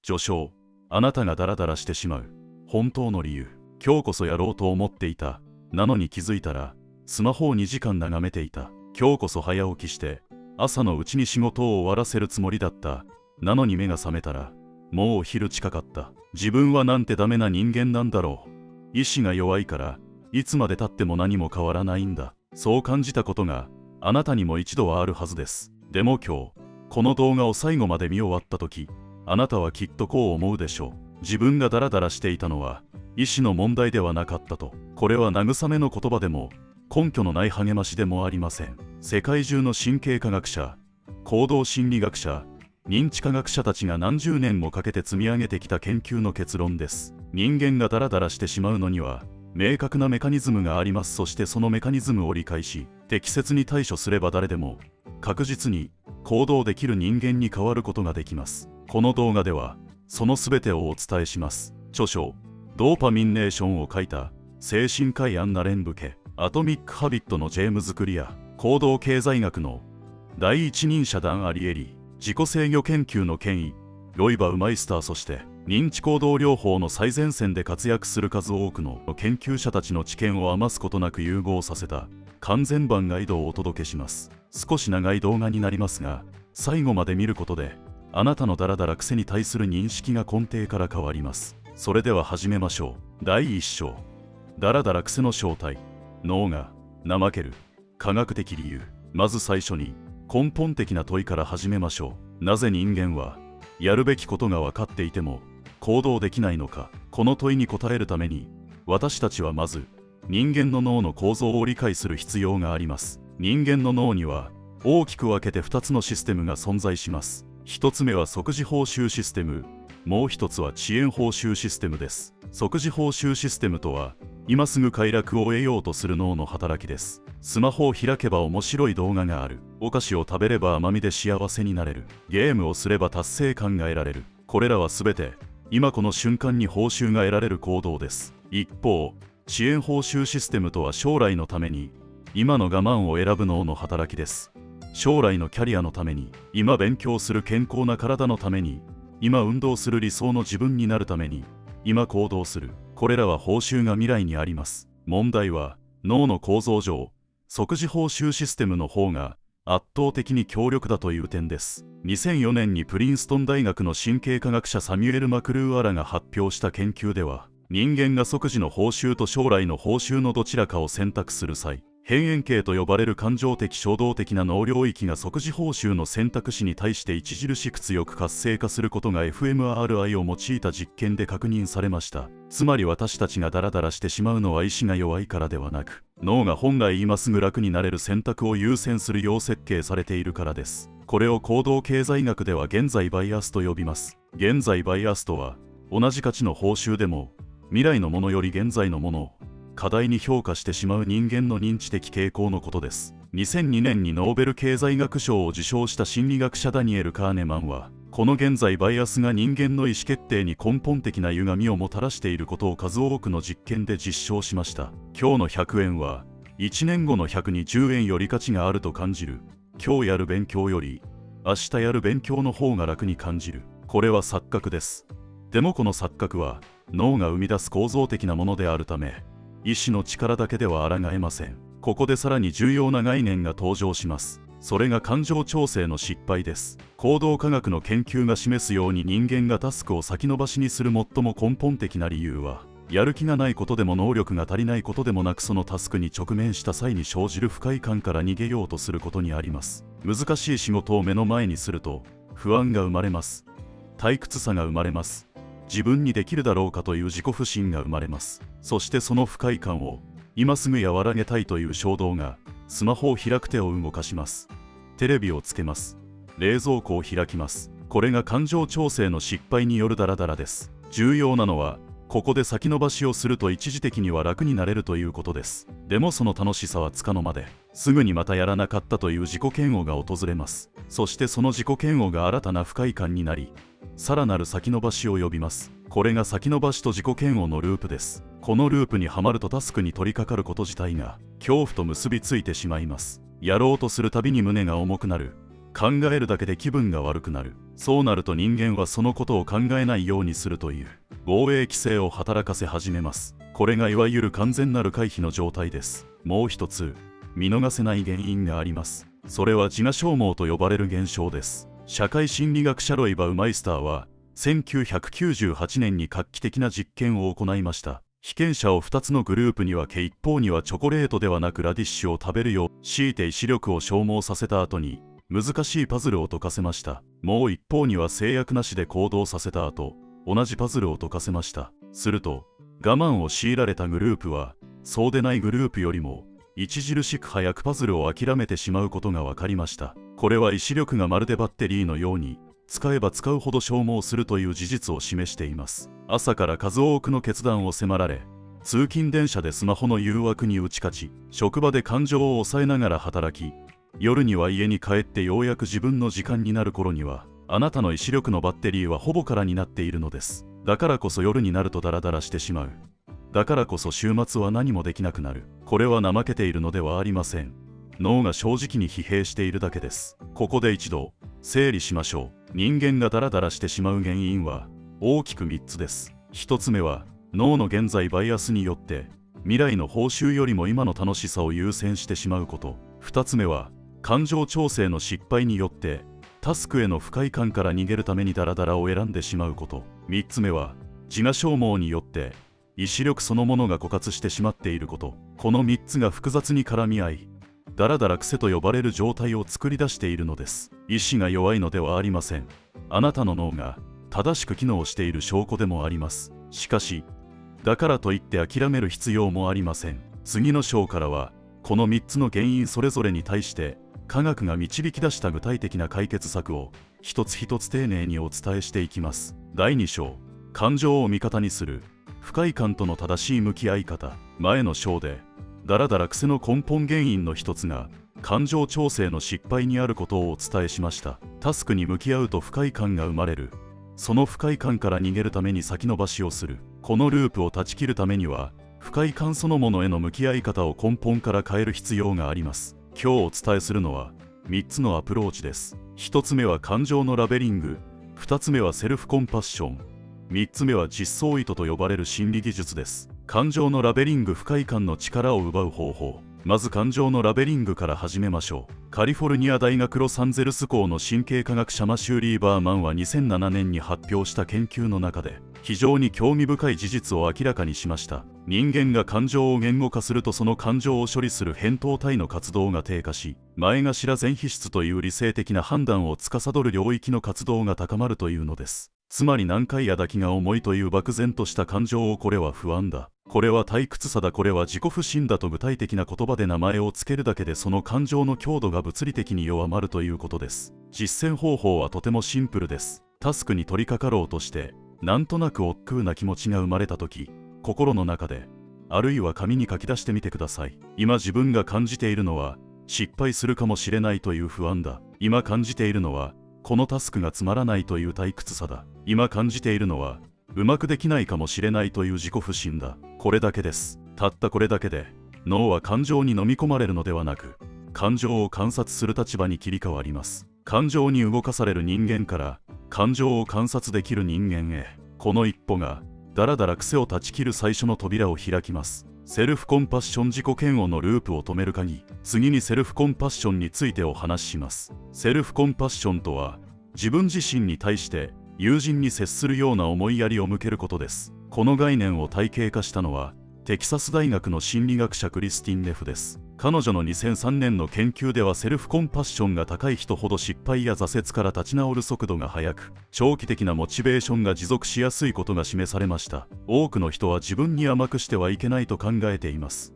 序章。あなたがダラダラしてしまう本当の理由。今日こそやろうと思っていた。なのに気づいたらスマホを2時間眺めていた。今日こそ早起きして朝のうちに仕事を終わらせるつもりだった。なのに目が覚めたらもうお昼近かった。自分はなんてダメな人間なんだろう。意志が弱いからいつまでたっても何も変わらないんだ。そう感じたことがあなたにも一度はあるはずです。でも今日この動画を最後まで見終わった時、あなたはきっとこう思うでしょう。自分がダラダラしていたのは意志の問題ではなかったと。これは慰めの言葉でも根拠のない励ましでもありません。世界中の神経科学者、行動心理学者、認知科学者たちが何十年もかけて積み上げてきた研究の結論です。人間がダラダラしてしまうのには明確なメカニズムがあります。そしてそのメカニズムを理解し適切に対処すれば誰でも確実に行動できる人間に変わることができます。この動画ではその全てをお伝えします。著書ドーパミンネーションを書いた精神科医アンナ・レンブケ、アトミック・ハビットのジェームズ・クリア、行動経済学の第一人者ダン・アリエリ、自己制御研究の権威ロイバ・ウマイスター、そして認知行動療法の最前線で活躍する数多くの研究者たちの知見を余すことなく融合させた完全版ガイドをお届けします。少し長い動画になりますが、最後まで見ることであなたのダラダラ癖に対する認識が根底から変わります。それでは始めましょう。第1章、ダラダラ癖の正体。脳が怠ける科学的理由。まず最初に根本的な問いから始めましょう。なぜ人間はやるべきことが分かっていても行動できないのか。この問いに答えるために私たちはまず人間の脳の構造を理解する必要があります。人間の脳には大きく分けて2つのシステムが存在します。1つ目は即時報酬システム、もう1つは遅延報酬システムです。即時報酬システムとは今すぐ快楽を得ようとする脳の働きです。スマホを開けば面白い動画がある、お菓子を食べれば甘みで幸せになれる、ゲームをすれば達成感が得られる。これらは全て今この瞬間に報酬が得られる行動です。一方、遅延報酬システムとは将来のために今の我慢を選ぶ脳の働きです。将来のキャリアのために、今勉強する健康な体のために、今運動する理想の自分になるために今行動する。これらは報酬が未来にあります。問題は脳の構造上、即時報酬システムの方が圧倒的に強力だという点です。2004年にプリンストン大学の神経科学者サミュエル・マクルーアラが発表した研究では、人間が即時の報酬と将来の報酬のどちらかを選択する際、辺縁系と呼ばれる感情的衝動的な脳領域が即時報酬の選択肢に対して著しく強く活性化することが fMRI を用いた実験で確認されました。つまり私たちがダラダラしてしまうのは意志が弱いからではなく、脳が本来今すぐ楽になれる選択を優先するよう設計されているからです。これを行動経済学では現在バイアスと呼びます。現在バイアスとは、同じ価値の報酬でも未来のものより現在のものを過大に評価してしまう人間の認知的傾向のことです。2002年にノーベル経済学賞を受賞した心理学者ダニエル・カーネマンは、この現在バイアスが人間の意思決定に根本的な歪みをもたらしていることを数多くの実験で実証しました。今日の100円は1年後の120円より価値があると感じる。今日やる勉強より明日やる勉強の方が楽に感じる。これは錯覚です。でもこの錯覚は脳が生み出す構造的なものであるため、意志の力だけでは抗えません。ここでさらに重要な概念が登場します。それが感情調整の失敗です。行動科学の研究が示すように、人間がタスクを先延ばしにする最も根本的な理由は、やる気がないことでも能力が足りないことでもなく、そのタスクに直面した際に生じる不快感から逃げようとすることにあります。難しい仕事を目の前にすると不安が生まれます。退屈さが生まれます。自分にできるだろうかという自己不信が生まれます。そしてその不快感を今すぐ和らげたいという衝動がスマホを開く手を動かします。テレビをつけます。冷蔵庫を開きます。これが感情調整の失敗によるダラダラです。重要なのは、ここで先延ばしをすると一時的には楽になれるということです。でもその楽しさはつかの間で、すぐにまたやらなかったという自己嫌悪が訪れます。そしてその自己嫌悪が新たな不快感になり、さらなる先延ばしを呼びます。これが先延ばしと自己嫌悪のループです。このループにはまるとタスクに取り掛かること自体が恐怖と結びついてしまいます。やろうとするたびに胸が重くなる。考えるだけで気分が悪くなる。そうなると人間はそのことを考えないようにするという防衛規制を働かせ始めます。これがいわゆる完全なる回避の状態です。もう一つ見逃せない原因があります。それは自我消耗と呼ばれる現象です。社会心理学者ロイ・バウマイスターは1998年に画期的な実験を行いました。被験者を2つのグループに分け、一方にはチョコレートではなくラディッシュを食べるよう強いて意志力を消耗させた後に難しいパズルを解かせました。もう一方には制約なしで行動させた後同じパズルを解かせました。すると我慢を強いられたグループはそうでないグループよりも著しく早くパズルを諦めてしまうことが分かりました。これは意志力がまるでバッテリーのように使えば使うほど消耗するという事実を示しています。朝から数多くの決断を迫られ、通勤電車でスマホの誘惑に打ち勝ち、職場で感情を抑えながら働き、夜には家に帰ってようやく自分の時間になる頃にはあなたの意志力のバッテリーはほぼ空になっているのです。だからこそ夜になるとダラダラしてしまう。だからこそ週末は何もできなくなる。これは怠けているのではありません。脳が正直に疲弊しているだけです。ここで一度整理しましょう。人間がダラダラしてしまう原因は大きく3つです。1つ目は脳の現在バイアスによって未来の報酬よりも今の楽しさを優先してしまうこと。2つ目は感情調整の失敗によってタスクへの不快感から逃げるためにダラダラを選んでしまうこと。3つ目は自我消耗によって意志力そのものが枯渇してしまっていること。この3つが複雑に絡み合いダラダラ癖と呼ばれる状態を作り出しているのです。意志が弱いのではありません。あなたの脳が正しく機能している証拠でもあります。しかしだからといって諦める必要もありません。次の章からはこの3つの原因それぞれに対して科学が導き出した具体的な解決策を一つ一つ丁寧にお伝えしていきます。第2章、感情を味方にする不快感との正しい向き合い方。前の章でダラダラ癖の根本原因の一つが感情調整の失敗にあることをお伝えしました。タスクに向き合うと不快感が生まれる。その不快感から逃げるために先延ばしをする。このループを断ち切るためには不快感そのものへの向き合い方を根本から変える必要があります。今日お伝えするのは3つのアプローチです。1つ目は感情のラベリング、2つ目はセルフコンパッション、3つ目は実相意図と呼ばれる心理技術です。感情のラベリング、不快感の力を奪う方法。まず感情のラベリングから始めましょう。カリフォルニア大学ロサンゼルス校の神経科学者マシュー・リーバーマンは2007年に発表した研究の中で非常に興味深い事実を明らかにしました。人間が感情を言語化するとその感情を処理する扁桃体の活動が低下し、前頭前皮質という理性的な判断を司る領域の活動が高まるというのです。つまり難解や抱きが重いという漠然とした感情をこれは不安だ、これは退屈さだ、これは自己不信だと具体的な言葉で名前をつけるだけでその感情の強度が物理的に弱まるということです。実践方法はとてもシンプルです。タスクに取り掛かろうとしてなんとなく億劫な気持ちが生まれた時、心の中であるいは紙に書き出してみてください。今自分が感じているのは失敗するかもしれないという不安だ。今感じているのはこのタスクがつまらないという退屈さだ。今感じているのはうまくできないかもしれないという自己不信だ。これだけです。たったこれだけで脳は感情に飲み込まれるのではなく感情を観察する立場に切り替わります。感情に動かされる人間から感情を観察できる人間へ、この一歩がだらだら癖を断ち切る最初の扉を開きます。セルフコンパッション、自己嫌悪のループを止める鍵。次にセルフコンパッションについてお話しします。セルフコンパッションとは自分自身に対して友人に接するような思いやりを向けることです。この概念を体系化したのはテキサス大学の心理学者クリスティン・ネフです。彼女の2003年の研究ではセルフコンパッションが高い人ほど失敗や挫折から立ち直る速度が速く長期的なモチベーションが持続しやすいことが示されました。多くの人は自分に甘くしてはいけないと考えています。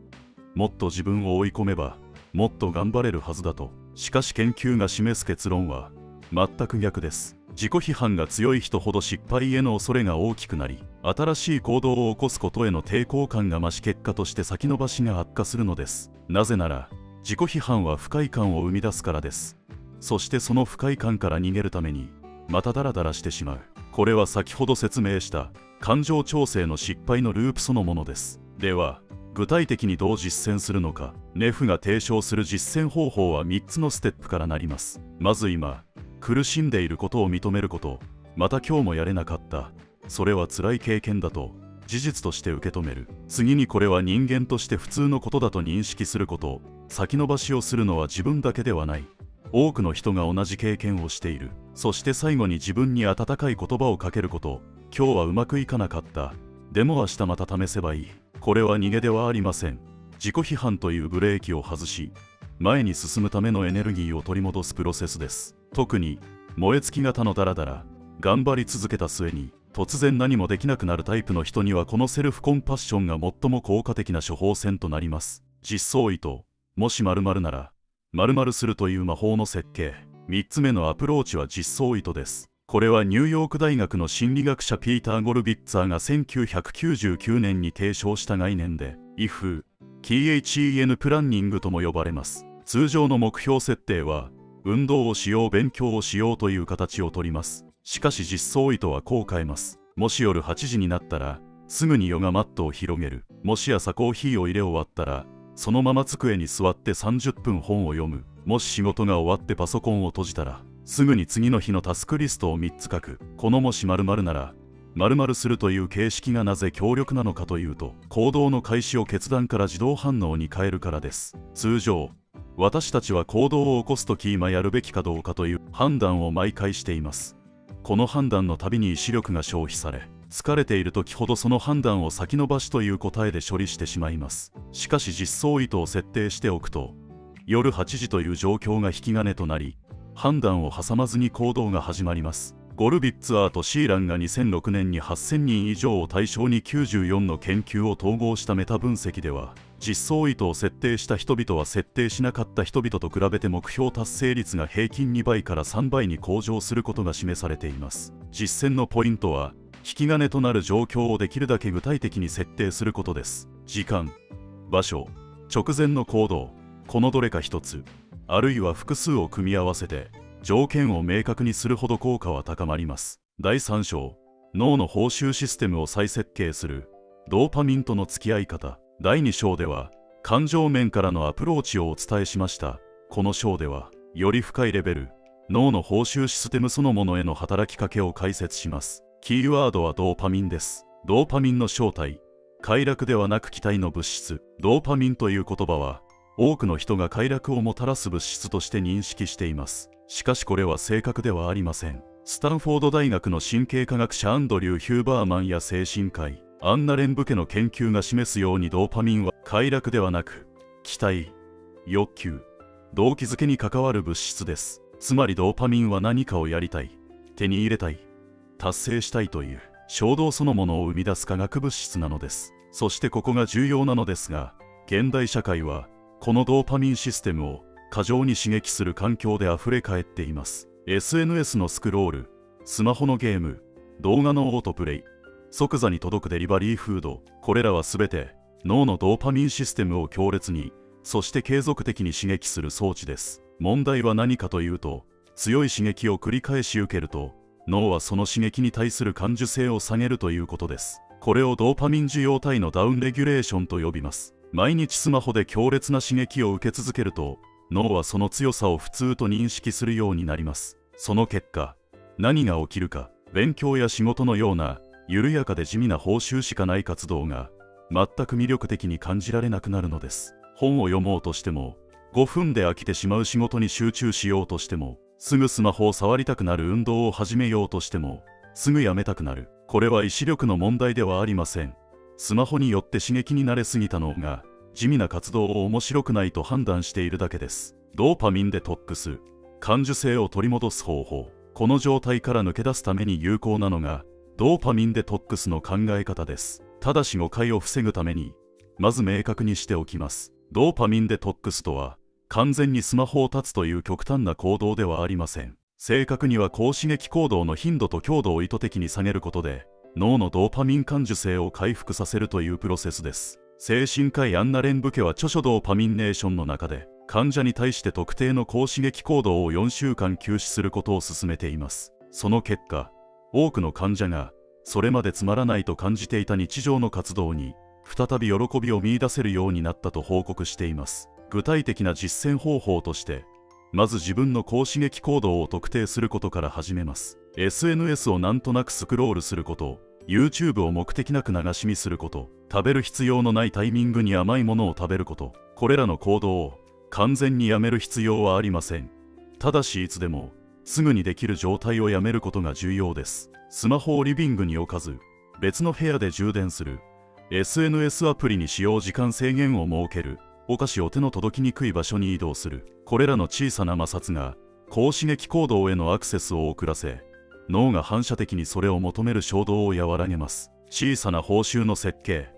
もっと自分を追い込めばもっと頑張れるはずだと。しかし研究が示す結論は全く逆です。自己批判が強い人ほど失敗への恐れが大きくなり、新しい行動を起こすことへの抵抗感が増し、結果として先延ばしが悪化するのです。なぜなら自己批判は不快感を生み出すからです。そしてその不快感から逃げるためにまたダラダラしてしまう。これは先ほど説明した感情調整の失敗のループそのものです。では具体的にどう実践するのか。ネフが提唱する実践方法は3つのステップからなります。まず今苦しんでいることを認めること。また今日もやれなかった、それは辛い経験だと事実として受け止める。次にこれは人間として普通のことだと認識すること。先延ばしをするのは自分だけではない、多くの人が同じ経験をしている。そして最後に自分に温かい言葉をかけること。今日はうまくいかなかった、でも明日また試せばいい。これは逃げではありません。自己批判というブレーキを外し前に進むためのエネルギーを取り戻すプロセスです。特に燃え尽き型のダラダラ頑張り続けた末に突然何もできなくなるタイプの人にはこのセルフコンパッションが最も効果的な処方箋となります。実相意図。もし〇〇なら〇〇するという魔法の設計。3つ目のアプローチは実相意図です。これはニューヨーク大学の心理学者ピーター・ゴルビッツァーが1999年に提唱した概念で IF、KHEN プランニングとも呼ばれます。通常の目標設定は運動をしよう、勉強をしようという形をとります。しかし実相意図はこう変えます。もし夜8時になったらすぐにヨガマットを広げる。もし朝コーヒーを入れ終わったらそのまま机に座って30分本を読む。もし仕事が終わってパソコンを閉じたらすぐに次の日のタスクリストを3つ書く。このもし〇〇なら〇〇するという形式がなぜ強力なのかというと、行動の開始を決断から自動反応に変えるからです。通常私たちは行動を起こすとき今やるべきかどうかという判断を毎回しています。この判断のたびに意志力が消費され、疲れている時ほどその判断を先延ばしという答えで処理してしまいます。しかし実相意図を設定しておくと夜8時という状況が引き金となり判断を挟まずに行動が始まります。ゴルビッツァーとシーランが2006年に8000人以上を対象に94の研究を統合したメタ分析では、実相意図を設定した人々は設定しなかった人々と比べて目標達成率が平均2倍から3倍に向上することが示されています。実践のポイントは引き金となる状況をできるだけ具体的に設定することです。時間、場所、直前の行動、このどれか一つあるいは複数を組み合わせて条件を明確にするほど効果は高まります。第3章、脳の報酬システムを再設計するドーパミンとの付き合い方。第2章では感情面からのアプローチをお伝えしました。この章ではより深いレベル、脳の報酬システムそのものへの働きかけを解説します。キーワードはドーパミンです。ドーパミンの正体、快楽ではなく期待の物質。ドーパミンという言葉は多くの人が快楽をもたらす物質として認識しています。しかしこれは正確ではありません。スタンフォード大学の神経科学者アンドリュー・ヒューバーマンや精神科医アンナ・レンブ家の研究が示すようにドーパミンは快楽ではなく期待、欲求、動機づけに関わる物質です。つまりドーパミンは何かをやりたい、手に入れたい、達成したいという衝動そのものを生み出す化学物質なのです。そしてここが重要なのですが、現代社会はこのドーパミンシステムを過剰に刺激する環境であふれかえっています。SNS のスクロール、スマホのゲーム、動画のオートプレイ、即座に届くデリバリーフード、これらはすべて脳のドーパミンシステムを強烈に、そして継続的に刺激する装置です。問題は何かというと、強い刺激を繰り返し受けると脳はその刺激に対する感受性を下げるということです。これをドーパミン受容体のダウンレギュレーションと呼びます。毎日スマホで強烈な刺激を受け続けると脳はその強さを普通と認識するようになります。その結果、何が起きるか、勉強や仕事のような緩やかで地味な報酬しかない活動が全く魅力的に感じられなくなるのです。本を読もうとしても、5分で飽きてしまう仕事に集中しようとしても、すぐスマホを触りたくなる運動を始めようとしても、すぐやめたくなる。これは意志力の問題ではありません。スマホによって刺激に慣れすぎた脳が、地味な活動を面白くないと判断しているだけです。ドーパミンデトックス、感受性を取り戻す方法。この状態から抜け出すために有効なのが、ドーパミンデトックスの考え方です。ただし誤解を防ぐために、まず明確にしておきます。ドーパミンデトックスとは、完全にスマホを断つという極端な行動ではありません。正確には高刺激行動の頻度と強度を意図的に下げることで、脳のドーパミン感受性を回復させるというプロセスです。精神科医アンナ・レンブ家は著書ドーパミンネーションの中で、患者に対して特定の高刺激行動を4週間休止することを勧めています。その結果、多くの患者がそれまでつまらないと感じていた日常の活動に再び喜びを見出せるようになったと報告しています。具体的な実践方法として、まず自分の高刺激行動を特定することから始めます。SNS をなんとなくスクロールすること、YouTube を目的なく流し見すること、食べる必要のないタイミングに甘いものを食べること、これらの行動を完全にやめる必要はありません。ただしいつでもすぐにできる状態をやめることが重要です。スマホをリビングに置かず、別の部屋で充電する、SNS アプリに使用時間制限を設ける、お菓子を手の届きにくい場所に移動する、これらの小さな摩擦が高刺激行動へのアクセスを遅らせ、脳が反射的にそれを求める衝動を和らげます。小さな報酬の設計、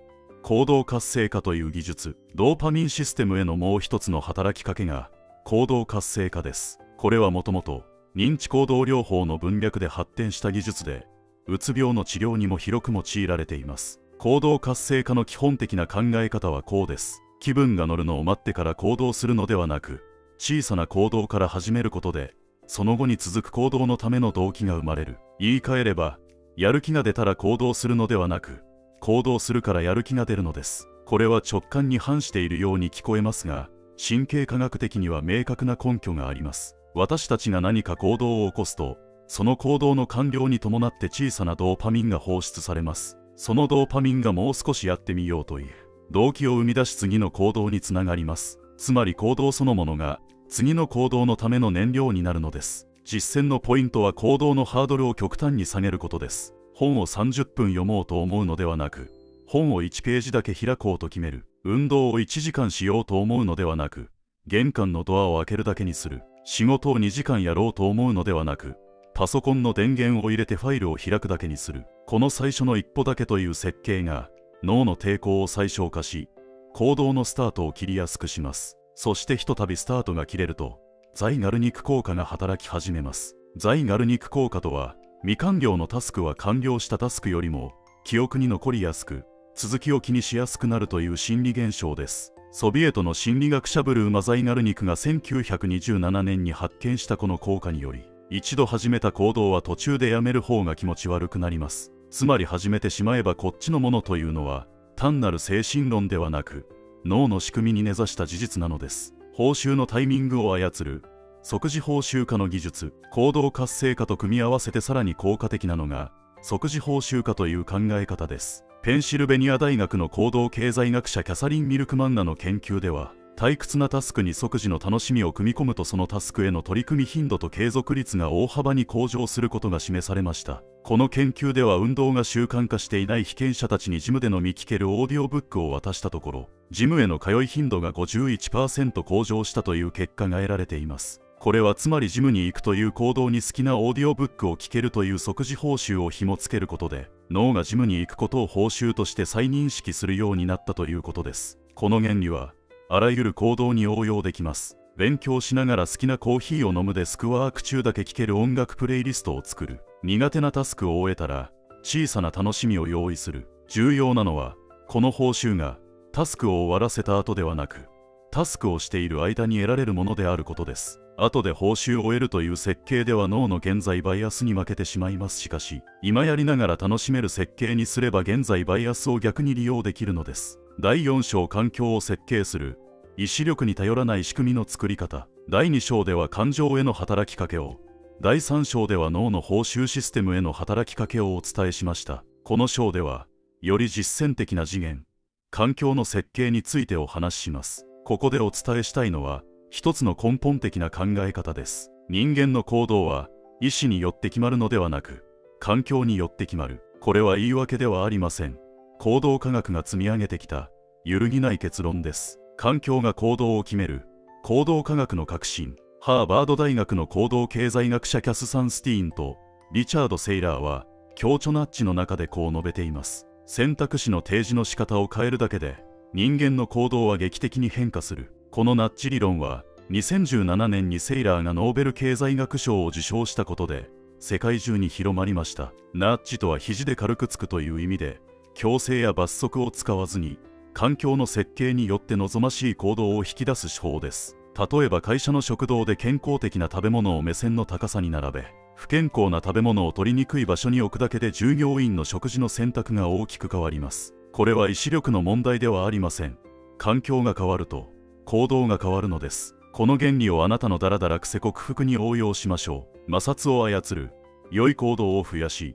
行動活性化という技術、ドーパミンシステムへのもう一つの働きかけが行動活性化です。これはもともと認知行動療法の文脈で発展した技術で、うつ病の治療にも広く用いられています。行動活性化の基本的な考え方はこうです。気分が乗るのを待ってから行動するのではなく、小さな行動から始めることで、その後に続く行動のための動機が生まれる。言い換えれば、やる気が出たら行動するのではなく、行動するからやる気が出るのです。これは直感に反しているように聞こえますが、神経科学的には明確な根拠があります。私たちが何か行動を起こすと、その行動の完了に伴って小さなドーパミンが放出されます。そのドーパミンがもう少しやってみようという動機を生み出し次の行動につながります。つまり行動そのものが次の行動のための燃料になるのです。実践のポイントは行動のハードルを極端に下げることです。本を30分読もうと思うのではなく、本を1ページだけ開こうと決める。運動を1時間しようと思うのではなく、玄関のドアを開けるだけにする。仕事を2時間やろうと思うのではなく、パソコンの電源を入れてファイルを開くだけにする。この最初の一歩だけという設計が脳の抵抗を最小化し、行動のスタートを切りやすくします。そしてひとたびスタートが切れると、ザイガルニク効果が働き始めます。ザイガルニク効果とは、未完了のタスクは完了したタスクよりも記憶に残りやすく、続きを気にしやすくなるという心理現象です。ソビエトの心理学者ブルーマ・ザイガルニクが1927年に発見したこの効果により、一度始めた行動は途中でやめる方が気持ち悪くなります。つまり始めてしまえばこっちのものというのは単なる精神論ではなく、脳の仕組みに根ざした事実なのです。報酬のタイミングを操る即時報酬化の技術、行動活性化と組み合わせてさらに効果的なのが即時報酬化という考え方です。ペンシルベニア大学の行動経済学者キャサリン・ミルクマンナの研究では、退屈なタスクに即時の楽しみを組み込むとそのタスクへの取り組み頻度と継続率が大幅に向上することが示されました。この研究では運動が習慣化していない被験者たちにジムでのみ聞けるオーディオブックを渡したところ、ジムへの通い頻度が 51% 向上したという結果が得られています。これはつまりジムに行くという行動に好きなオーディオブックを聞けるという即時報酬を紐付けることで、脳がジムに行くことを報酬として再認識するようになったということです。この原理はあらゆる行動に応用できます。勉強しながら好きなコーヒーを飲む、デスクワーク中だけ聴ける音楽プレイリストを作る。苦手なタスクを終えたら小さな楽しみを用意する。重要なのはこの報酬がタスクを終わらせた後ではなく、タスクをしている間に得られるものであることです。後で報酬を得るという設計では脳の現在バイアスに負けてしまいます。しかし今やりながら楽しめる設計にすれば現在バイアスを逆に利用できるのです。第4章、環境を設計する意志力に頼らない仕組みの作り方。第2章では感情への働きかけを、第3章では脳の報酬システムへの働きかけをお伝えしました。この章ではより実践的な次元、環境の設計についてお話しします。ここでお伝えしたいのは一つの根本的な考え方です。人間の行動は意思によって決まるのではなく、環境によって決まる。これは言い訳ではありません。行動科学が積み上げてきた揺るぎない結論です。環境が行動を決める行動科学の革新。ハーバード大学の行動経済学者キャス・サンスティーンとリチャード・セイラーは強著ナッジの中でこう述べています。選択肢の提示の仕方を変えるだけで人間の行動は劇的に変化する。このナッジ理論は2017年にセイラーがノーベル経済学賞を受賞したことで世界中に広まりました。ナッジとは肘で軽くつくという意味で、強制や罰則を使わずに環境の設計によって望ましい行動を引き出す手法です。例えば会社の食堂で健康的な食べ物を目線の高さに並べ、不健康な食べ物を取りにくい場所に置くだけで従業員の食事の選択が大きく変わります。これは意志力の問題ではありません。環境が変わると行動が変わるのです。この原理をあなたのダラダラ癖克服に応用しましょう。摩擦を操る。良い行動を増やし、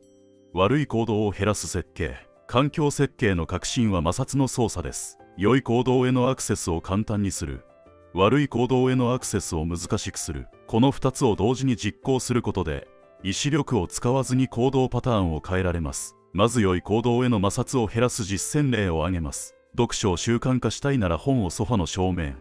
悪い行動を減らす設計。環境設計の核心は摩擦の操作です。良い行動へのアクセスを簡単にする。悪い行動へのアクセスを難しくする。この2つを同時に実行することで、意志力を使わずに行動パターンを変えられます。まず良い行動への摩擦を減らす実践例を挙げます。読書を習慣化したいなら本をソファの正面、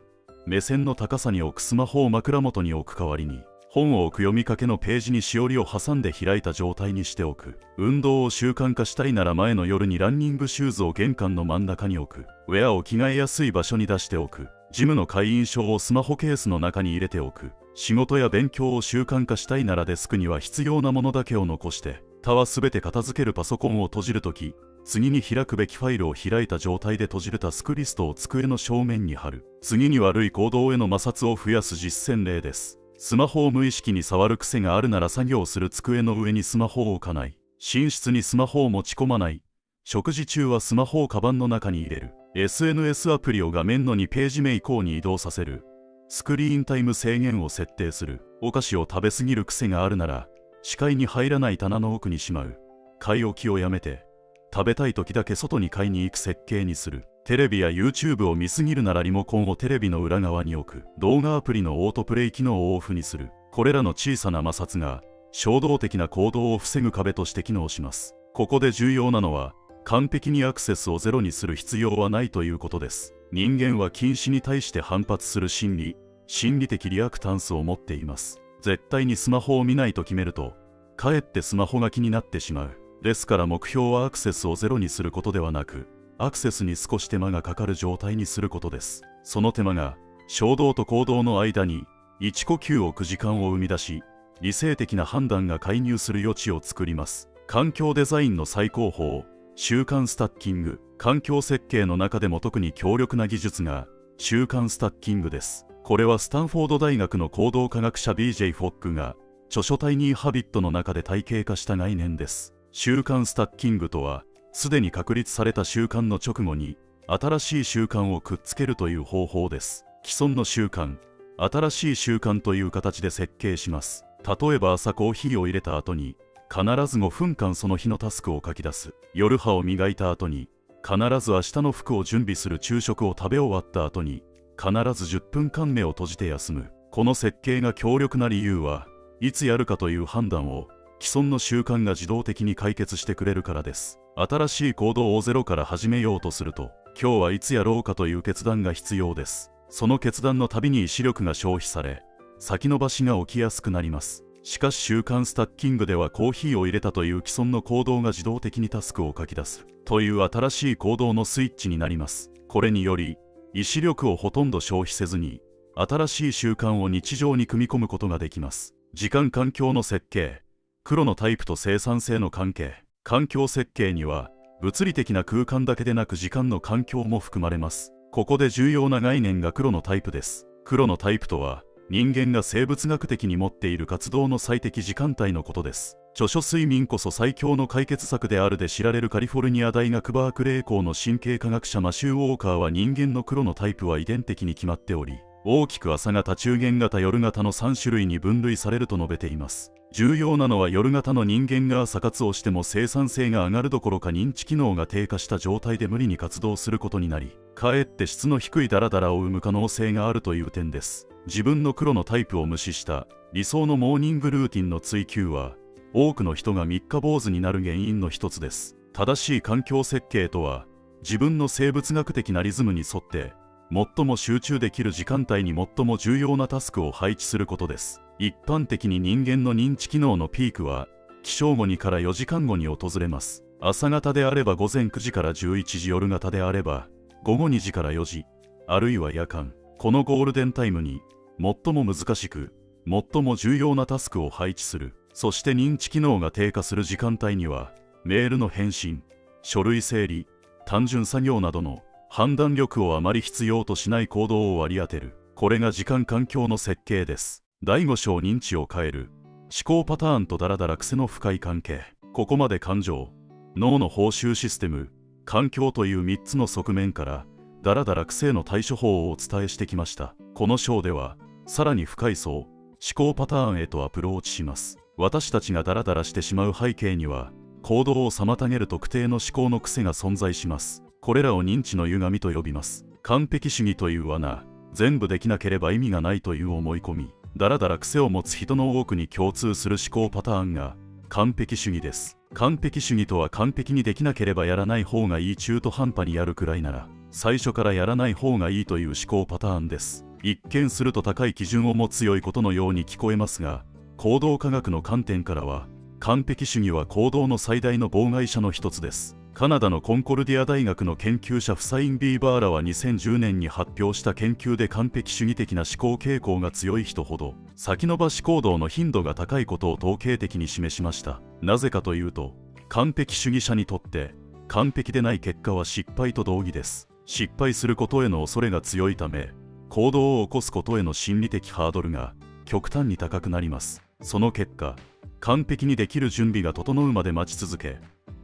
目線の高さに置く。スマホを枕元に置く代わりに、本を置く。読みかけのページにしおりを挟んで開いた状態にしておく。運動を習慣化したいなら前の夜にランニングシューズを玄関の真ん中に置く。ウェアを着替えやすい場所に出しておく。ジムの会員証をスマホケースの中に入れておく。仕事や勉強を習慣化したいならデスクには必要なものだけを残して、他はすべて片付ける。パソコンを閉じるとき、次に開くべきファイルを開いた状態で閉じる。タスクリストを机の正面に貼る。次に悪い行動への摩擦を増やす実践例です。スマホを無意識に触る癖があるなら作業する机の上にスマホを置かない。寝室にスマホを持ち込まない。食事中はスマホをカバンの中に入れる。SNS アプリを画面の2ページ目以降に移動させる。スクリーンタイム制限を設定する。お菓子を食べ過ぎる癖があるなら、視界に入らない棚の奥にしまう。買い置きをやめて、食べたい時だけ外に買いに行く設計にする。テレビや YouTube を見すぎるならリモコンをテレビの裏側に置く。動画アプリのオートプレイ機能をオフにする。これらの小さな摩擦が衝動的な行動を防ぐ壁として機能します。ここで重要なのは、完璧にアクセスをゼロにする必要はないということです。人間は禁止に対して反発する心理的リアクタンスを持っています。絶対にスマホを見ないと決めると、かえってスマホが気になってしまう。ですから目標はアクセスをゼロにすることではなく、アクセスに少し手間がかかる状態にすることです。その手間が衝動と行動の間に一呼吸を置く時間を生み出し、理性的な判断が介入する余地を作ります。環境デザインの最高峰、習慣スタッキング。環境設計の中でも特に強力な技術が習慣スタッキングです。これはスタンフォード大学の行動科学者 BJ フォックが著書タイニーハビットの中で体系化した概念です。習慣スタッキングとは、すでに確立された習慣の直後に新しい習慣をくっつけるという方法です。既存の習慣、新しい習慣という形で設計します。例えば朝コーヒーを入れた後に必ず5分間その日のタスクを書き出す。夜歯を磨いた後に必ず明日の服を準備する。昼食を食べ終わった後に必ず10分間目を閉じて休む。この設計が強力な理由は、いつやるかという判断を既存の習慣が自動的に解決してくれるからです。新しい行動をゼロから始めようとすると、今日はいつやろうかという決断が必要です。その決断のたびに意志力が消費され、先延ばしが起きやすくなります。しかし習慣スタッキングではコーヒーを入れたという既存の行動が自動的にタスクを書き出すという新しい行動のスイッチになります。これにより、意志力をほとんど消費せずに、新しい習慣を日常に組み込むことができます。時間環境の設計。黒のタイプと生産性の関係。環境設計には物理的な空間だけでなく時間の環境も含まれます。ここで重要な概念が黒のタイプです。黒のタイプとは人間が生物学的に持っている活動の最適時間帯のことです。著書睡眠こそ最強の解決策であるで知られるカリフォルニア大学バークレー校の神経科学者マシュー・ウォーカーは人間の黒のタイプは遺伝的に決まっており、大きく朝型、中間型、夜型の3種類に分類されると述べています。重要なのは夜型の人間が朝活をしても生産性が上がるどころか認知機能が低下した状態で無理に活動することになり、かえって質の低いダラダラを生む可能性があるという点です。自分の黒のタイプを無視した理想のモーニングルーティンの追求は、多くの人が三日坊主になる原因の一つです。正しい環境設計とは、自分の生物学的なリズムに沿って最も集中できる時間帯に最も重要なタスクを配置することです。一般的に人間の認知機能のピークは起床後2から4時間後に訪れます。朝方であれば午前9時から11時、夜型であれば午後2時から4時、あるいは夜間。このゴールデンタイムに最も難しく最も重要なタスクを配置する。そして認知機能が低下する時間帯にはメールの返信、書類整理、単純作業などの判断力をあまり必要としない行動を割り当てる。これが時間環境の設計です。第5章、認知を変える。思考パターンとダラダラ癖の深い関係。ここまで感情、脳の報酬システム、環境という3つの側面からだらだら癖への対処法をお伝えしてきました。この章ではさらに深い層、思考パターンへとアプローチします。私たちがだらだらしてしまう背景には行動を妨げる特定の思考の癖が存在します。これらを認知の歪みと呼びます。完璧主義という罠、全部できなければ意味がないという思い込み、だらだら癖を持つ人の多くに共通する思考パターンが完璧主義です。完璧主義とは完璧にできなければやらない方がいい、中途半端にやるくらいなら最初からやらない方がいいという思考パターンです。一見すると高い基準を持つ良いことのように聞こえますが、行動科学の観点からは完璧主義は行動の最大の妨害者の一つです。カナダのコンコルディア大学の研究者フサイン・ビーバーらは2010年に発表した研究で、完璧主義的な思考傾向が強い人ほど先延ばし行動の頻度が高いことを統計的に示しました。なぜかというと、完璧主義者にとって完璧でない結果は失敗と同義です。失敗することへの恐れが強いため、行動を起こすことへの心理的ハードルが極端に高くなります。その結果、完璧にできる準備が整うまで待ち続け、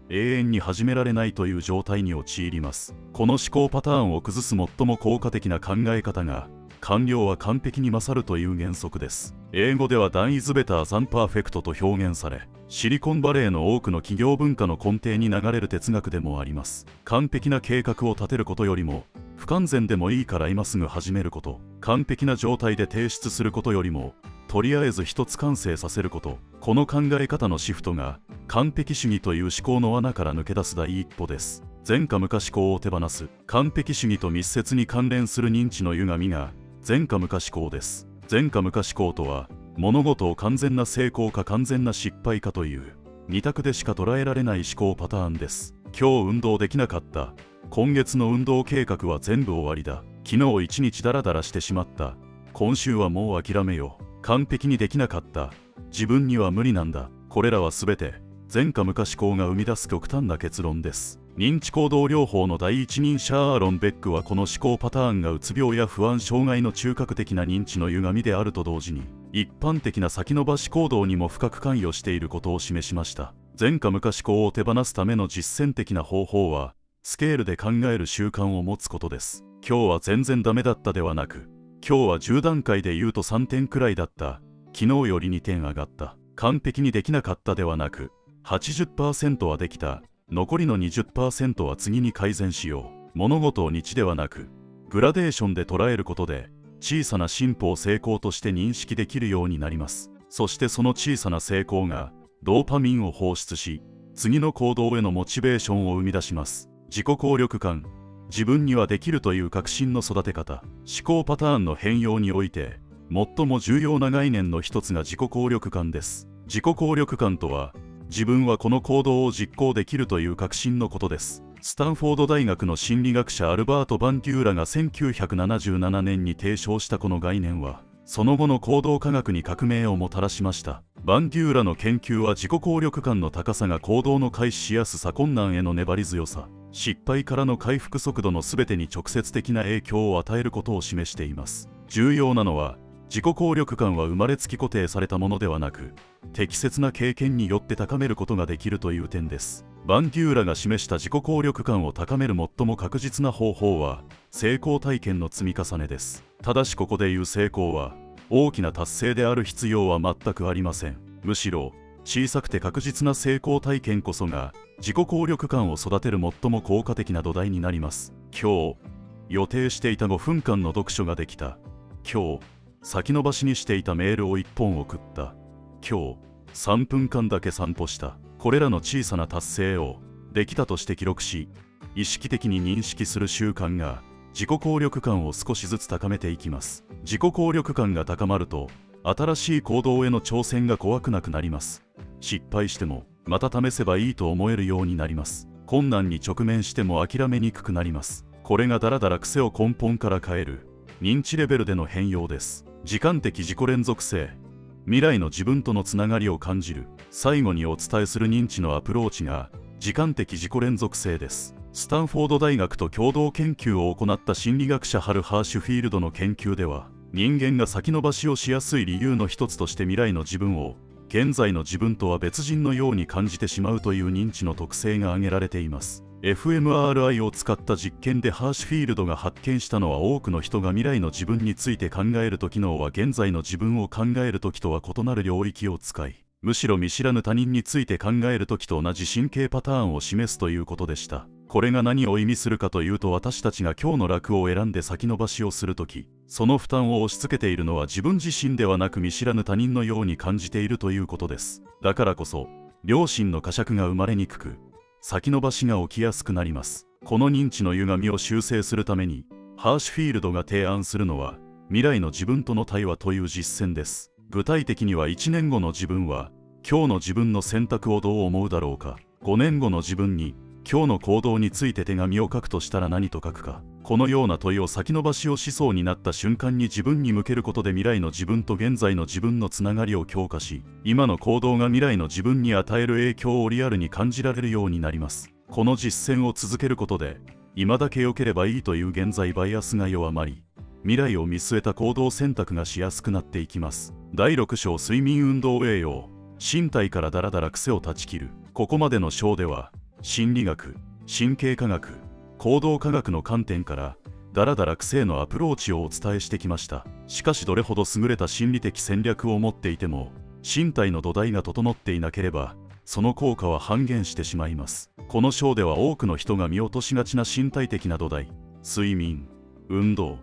永遠に始められないという状態に陥ります。この思考パターンを崩す最も効果的な考え方が、完了は完璧に勝るという原則です。英語ではdone is better than perfectと表現され、シリコンバレーの多くの企業文化の根底に流れる哲学でもあります。完璧な計画を立てることよりも、不完全でもいいから今すぐ始めること、完璧な状態で提出することよりもとりあえず一つ完成させること、この考え方のシフトが完璧主義という思考の罠から抜け出す第一歩です。前科無可思考を手放す。完璧主義と密接に関連する認知の歪みが前科無可思考です。前科無可思考とは、物事を完全な成功か完全な失敗かという二択でしか捉えられない思考パターンです。今日運動できなかった、今月の運動計画は全部終わりだ、昨日一日ダラダラしてしまった、今週はもう諦めよう、完璧にできなかった、自分には無理なんだ。これらは全て前科無可思考が生み出す極端な結論です。認知行動療法の第一人者アーロン・ベックは、この思考パターンがうつ病や不安障害の中核的な認知の歪みであると同時に、一般的な先延ばし行動にも深く関与していることを示しました。前科無可思考を手放すための実践的な方法は、スケールで考える習慣を持つことです。今日は全然ダメだったではなく、今日は10段階で言うと3点くらいだった、昨日より2点上がった。完璧にできなかったではなく、80% はできた、残りの 20% は次に改善しよう。物事を日ではなくグラデーションで捉えることで、小さな進歩を成功として認識できるようになります。そしてその小さな成功がドーパミンを放出し、次の行動へのモチベーションを生み出します。自己効力感。自分にはできるという確信の育て方。思考パターンの変容において最も重要な概念の一つが自己効力感です。自己効力感とは、自分はこの行動を実行できるという確信のことです。スタンフォード大学の心理学者アルバート・バンデューラが1977年に提唱したこの概念は、その後の行動科学に革命をもたらしました。バンデューラの研究は、自己効力感の高さが行動の開始しやすさ、困難への粘り強さ、失敗からの回復速度の全てに直接的な影響を与えることを示しています。重要なのは、自己効力感は生まれつき固定されたものではなく、適切な経験によって高めることができるという点です。バンデューラが示した自己効力感を高める最も確実な方法は、成功体験の積み重ねです。ただしここでいう成功は、大きな達成である必要は全くありません。むしろ、小さくて確実な成功体験こそが、自己効力感を育てる最も効果的な土台になります。今日、予定していた5分間の読書ができた。今日、先延ばしにしていたメールを1本送った。今日、3分間だけ散歩した。これらの小さな達成をできたとして記録し、意識的に認識する習慣が自己効力感を少しずつ高めていきます。自己効力感が高まると、新しい行動への挑戦が怖くなくなります。失敗してもまた試せばいいと思えるようになります。困難に直面しても諦めにくくなります。これがだらだら癖を根本から変える認知レベルでの変容です。時間的自己連続性。未来の自分とのつながりを感じる。最後にお伝えする認知のアプローチが時間的自己連続性です。スタンフォード大学と共同研究を行った心理学者ハル・ハーシュフィールドの研究では、人間が先延ばしをしやすい理由の一つとして、未来の自分を現在の自分とは別人のように感じてしまうという認知の特性が挙げられています。fMRI を使った実験でハーシュフィールドが発見したのは、多くの人が未来の自分について考えるときのは現在の自分を考えるときとは異なる領域を使い、むしろ見知らぬ他人について考えるときと同じ神経パターンを示すということでした。これが何を意味するかというと、私たちが今日の楽を選んで先延ばしをするとき、その負担を押し付けているのは自分自身ではなく見知らぬ他人のように感じているということです。だからこそ良心の呵責が生まれにくく、先延ばしが起きやすくなります。この認知の歪みを修正するためにハーシュフィールドが提案するのは、未来の自分との対話という実践です。具体的には、1年後の自分は今日の自分の選択をどう思うだろうか。5年後の自分に今日の行動について手紙を書くとしたら何と書くか。このような問いを先延ばしをしそうになった瞬間に自分に向けることで、未来の自分と現在の自分のつながりを強化し、今の行動が未来の自分に与える影響をリアルに感じられるようになります。この実践を続けることで、今だけ良ければいいという現在バイアスが弱まり、未来を見据えた行動選択がしやすくなっていきます。第6章、睡眠運動栄養。身体からだらだら癖を断ち切る。ここまでの章では、心理学、神経科学、行動科学の観点からだらだら癖へのアプローチをお伝えしてきました。しかし、どれほど優れた心理的戦略を持っていても、身体の土台が整っていなければ、その効果は半減してしまいます。この章では多くの人が見落としがちな身体的な土台、睡眠、運動、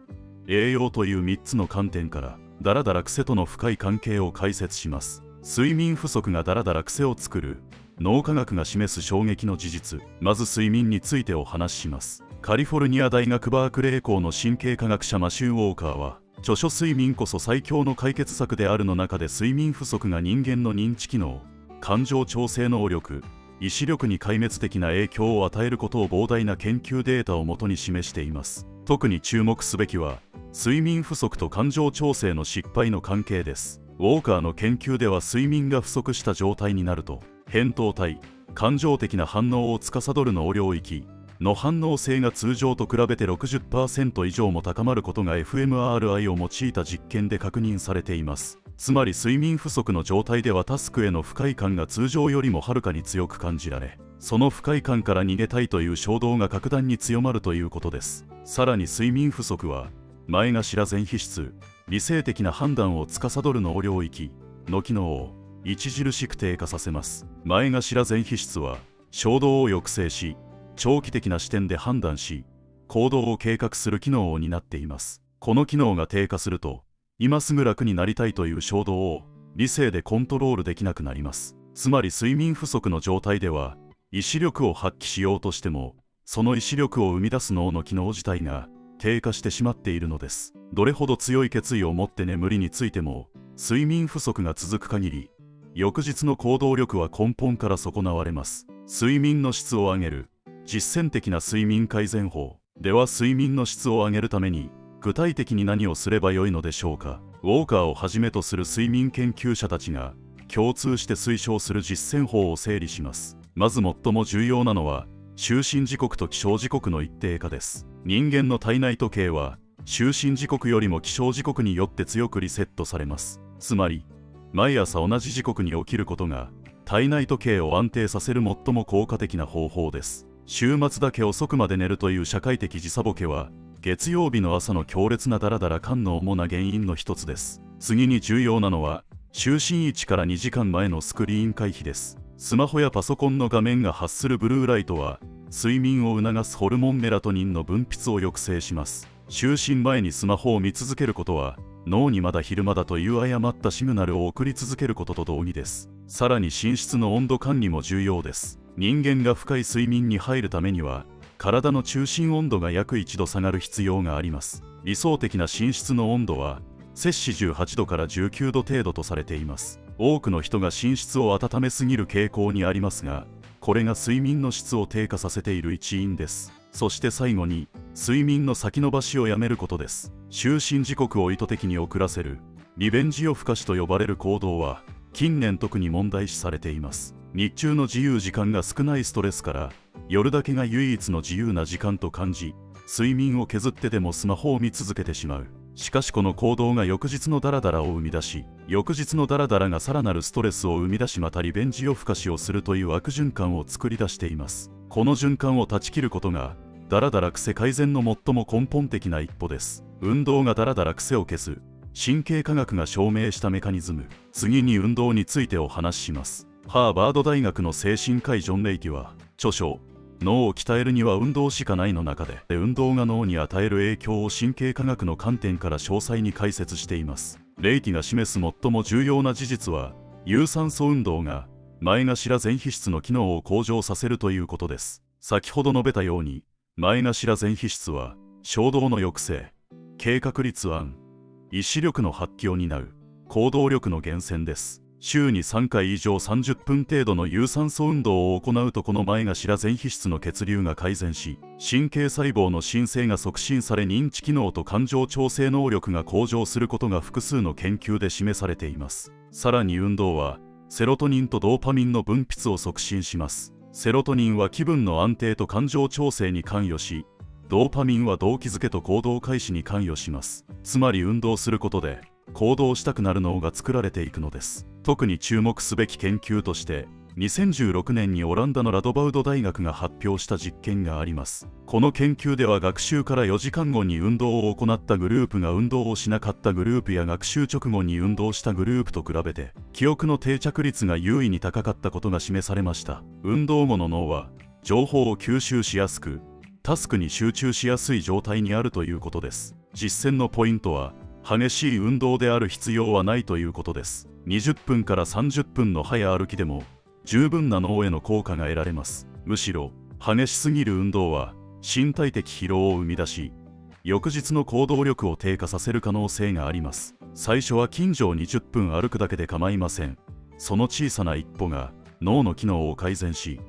栄養という3つの観点からだらだら癖との深い関係を解説します。睡眠不足がだらだら癖を作る脳科学が示す衝撃の事実。まず睡眠についてお話しします。カリフォルニア大学バークレー校の神経科学者マシュー・ウォーカーは、著書睡眠こそ最強の解決策であるの中で、睡眠不足が人間の認知機能、感情調整能力、意志力に壊滅的な影響を与えることを膨大な研究データをもとに示しています。特に注目すべきは、睡眠不足と感情調整の失敗の関係です。ウォーカーの研究では、睡眠が不足した状態になると、扁桃体、感情的な反応を司る脳領域の反応性が通常と比べて 60% 以上も高まることが fMRI を用いた実験で確認されています。つまり、睡眠不足の状態ではタスクへの不快感が通常よりもはるかに強く感じられ、その不快感から逃げたいという衝動が格段に強まるということです。さらに、睡眠不足は前頭前皮質、理性的な判断を司る脳領域の機能を著しく低下させます。前頭前皮質は衝動を抑制し、長期的な視点で判断し、行動を計画する機能を担っています。この機能が低下すると、今すぐ楽になりたいという衝動を理性でコントロールできなくなります。つまり、睡眠不足の状態では、意志力を発揮しようとしても、その意志力を生み出す脳の機能自体が低下してしまっているのです。どれほど強い決意を持って眠りについても、睡眠不足が続く限り、翌日の行動力は根本から損なわれます。睡眠の質を上げる実践的な睡眠改善法では、睡眠の質を上げるために具体的に何をすればよいのでしょうか。ウォーカーをはじめとする睡眠研究者たちが共通して推奨する実践法を整理します。まず最も重要なのは、就寝時刻と起床時刻の一定化です。人間の体内時計は就寝時刻よりも起床時刻によって強くリセットされます。つまり、毎朝同じ時刻に起きることが体内時計を安定させる最も効果的な方法です。週末だけ遅くまで寝るという社会的時差ボケは、月曜日の朝の強烈なダラダラ感の主な原因の一つです。次に重要なのは、就寝1から2時間前のスクリーン回避です。スマホやパソコンの画面が発するブルーライトは、睡眠を促すホルモンメラトニンの分泌を抑制します。就寝前にスマホを見続けることは、脳にまだ昼間だという誤ったシグナルを送り続けることと同義です。さらに、寝室の温度管理も重要です。人間が深い睡眠に入るためには、体の中心温度が約1度下がる必要があります。理想的な寝室の温度は摂氏18度から19度程度とされています。多くの人が寝室を温めすぎる傾向にありますが、これが睡眠の質を低下させている一因です。そして最後に、睡眠の先延ばしをやめることです。就寝時刻を意図的に遅らせるリベンジ夜更かしと呼ばれる行動は近年特に問題視されています。日中の自由時間が少ないストレスから、夜だけが唯一の自由な時間と感じ、睡眠を削ってでもスマホを見続けてしまう。しかし、この行動が翌日のダラダラを生み出し、翌日のダラダラがさらなるストレスを生み出し、またリベンジ夜更かしをするという悪循環を作り出しています。この循環を断ち切ることがだらだら癖改善の最も根本的な一歩です。運動がだらだら癖を消す神経科学が証明したメカニズム。次に運動についてお話しします。ハーバード大学の精神科医ジョン・レイティは著書脳を鍛えるには運動しかないの中で運動が脳に与える影響を神経科学の観点から詳細に解説しています。レイティが示す最も重要な事実は有酸素運動が前頭前皮質の機能を向上させるということです。先ほど述べたように前頭前皮質は衝動の抑制、計画立案、意志力の発揮を担う行動力の源泉です。週に3回以上30分程度の有酸素運動を行うとこの前頭前皮質の血流が改善し神経細胞の新生が促進され認知機能と感情調整能力が向上することが複数の研究で示されています。さらに運動はセロトニンとドーパミンの分泌を促進します。セロトニンは気分の安定と感情調整に関与し、ドーパミンは動機づけと行動開始に関与します。つまり運動することで行動したくなる脳が作られていくのです。特に注目すべき研究として2016年にオランダのラドバウド大学が発表した実験があります。この研究では学習から4時間後に運動を行ったグループが運動をしなかったグループや学習直後に運動したグループと比べて記憶の定着率が優位に高かったことが示されました。運動後の脳は情報を吸収しやすくタスクに集中しやすい状態にあるということです。実践のポイントは激しい運動である必要はないということです。20分から30分の早歩きでも十分な脳への効果が得られます。むしろ激しすぎる運動は身体的疲労を生み出し翌日の行動力を低下させる可能性があります。最初は近所を20分歩くだけで構いません。その小さな一歩が脳の機能を改善し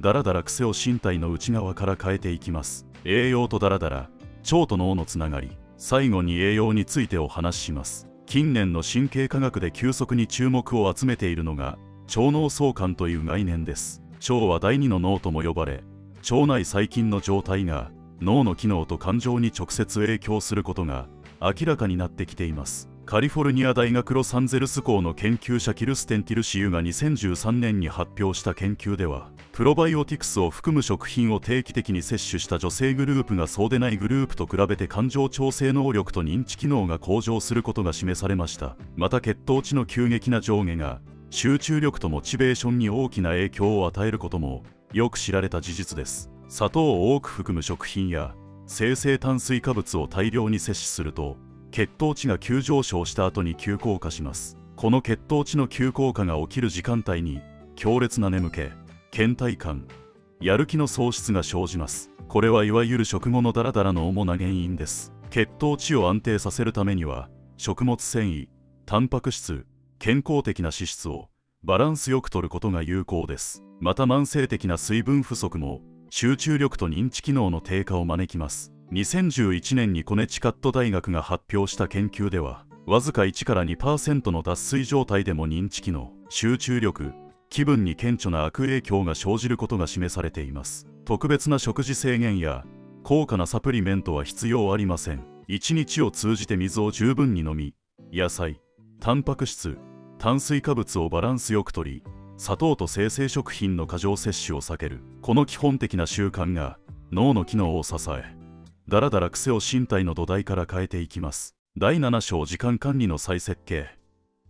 だらだら癖を身体の内側から変えていきます。栄養とだらだら、腸と脳のつながり。最後に栄養についてお話しします。近年の神経科学で急速に注目を集めているのが腸脳相関という概念です。腸は第二の脳とも呼ばれ、腸内細菌の状態が脳の機能と感情に直接影響することが明らかになってきています。カリフォルニア大学ロサンゼルス校の研究者キルステン・ティルシユが2013年に発表した研究では、プロバイオティクスを含む食品を定期的に摂取した女性グループがそうでないグループと比べて感情調整能力と認知機能が向上することが示されました。また血糖値の急激な上下が集中力とモチベーションに大きな影響を与えることもよく知られた事実です。砂糖を多く含む食品や精製炭水化物を大量に摂取すると血糖値が急上昇した後に急降下します。この血糖値の急降下が起きる時間帯に強烈な眠気、倦怠感、やる気の喪失が生じます。これはいわゆる食後のダラダラの主な原因です。血糖値を安定させるためには食物繊維、タンパク質、健康的な脂質をバランスよく摂ることが有効です。また慢性的な水分不足も集中力と認知機能の低下を招きます。2011年にコネチカット大学が発表した研究では、わずか1から 2% の脱水状態でも認知機能、集中力、気分に顕著な悪影響が生じることが示されています。特別な食事制限や高価なサプリメントは必要ありません。1日を通じて水を十分に飲み、野菜、タンパク質、炭水化物をバランスよく摂り、砂糖と精製食品の過剰摂取を避ける。この基本的な習慣が脳の機能を支え、だらだら癖を身体の土台から変えていきます。第7章時間管理の再設計。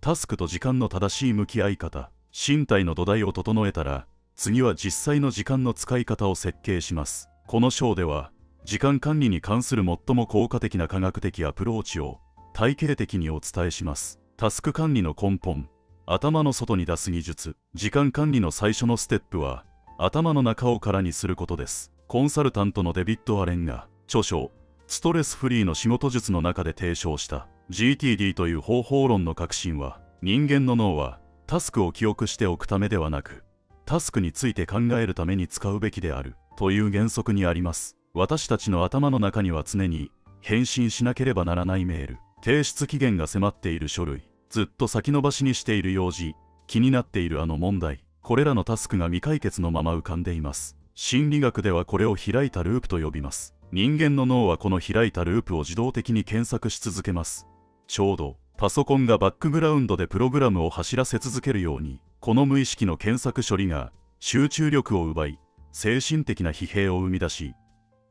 タスクと時間の正しい向き合い方。身体の土台を整えたら、次は実際の時間の使い方を設計します。この章では、時間管理に関する最も効果的な科学的アプローチを体系的にお伝えします。タスク管理の根本。頭の外に出す技術。時間管理の最初のステップは、頭の中を空にすることです。コンサルタントのデビッド・アレンが、著書「ストレスフリーの仕事術」の中で提唱した GTD という方法論の核心は、人間の脳はタスクを記憶しておくためではなくタスクについて考えるために使うべきであるという原則にあります。私たちの頭の中には常に返信しなければならないメール、提出期限が迫っている書類、ずっと先延ばしにしている用事、気になっているあの問題、これらのタスクが未解決のまま浮かんでいます。心理学ではこれを開いたループと呼びます。人間の脳はこの開いたループを自動的に検索し続けます。ちょうどパソコンがバックグラウンドでプログラムを走らせ続けるように、この無意識の検索処理が集中力を奪い、精神的な疲弊を生み出し、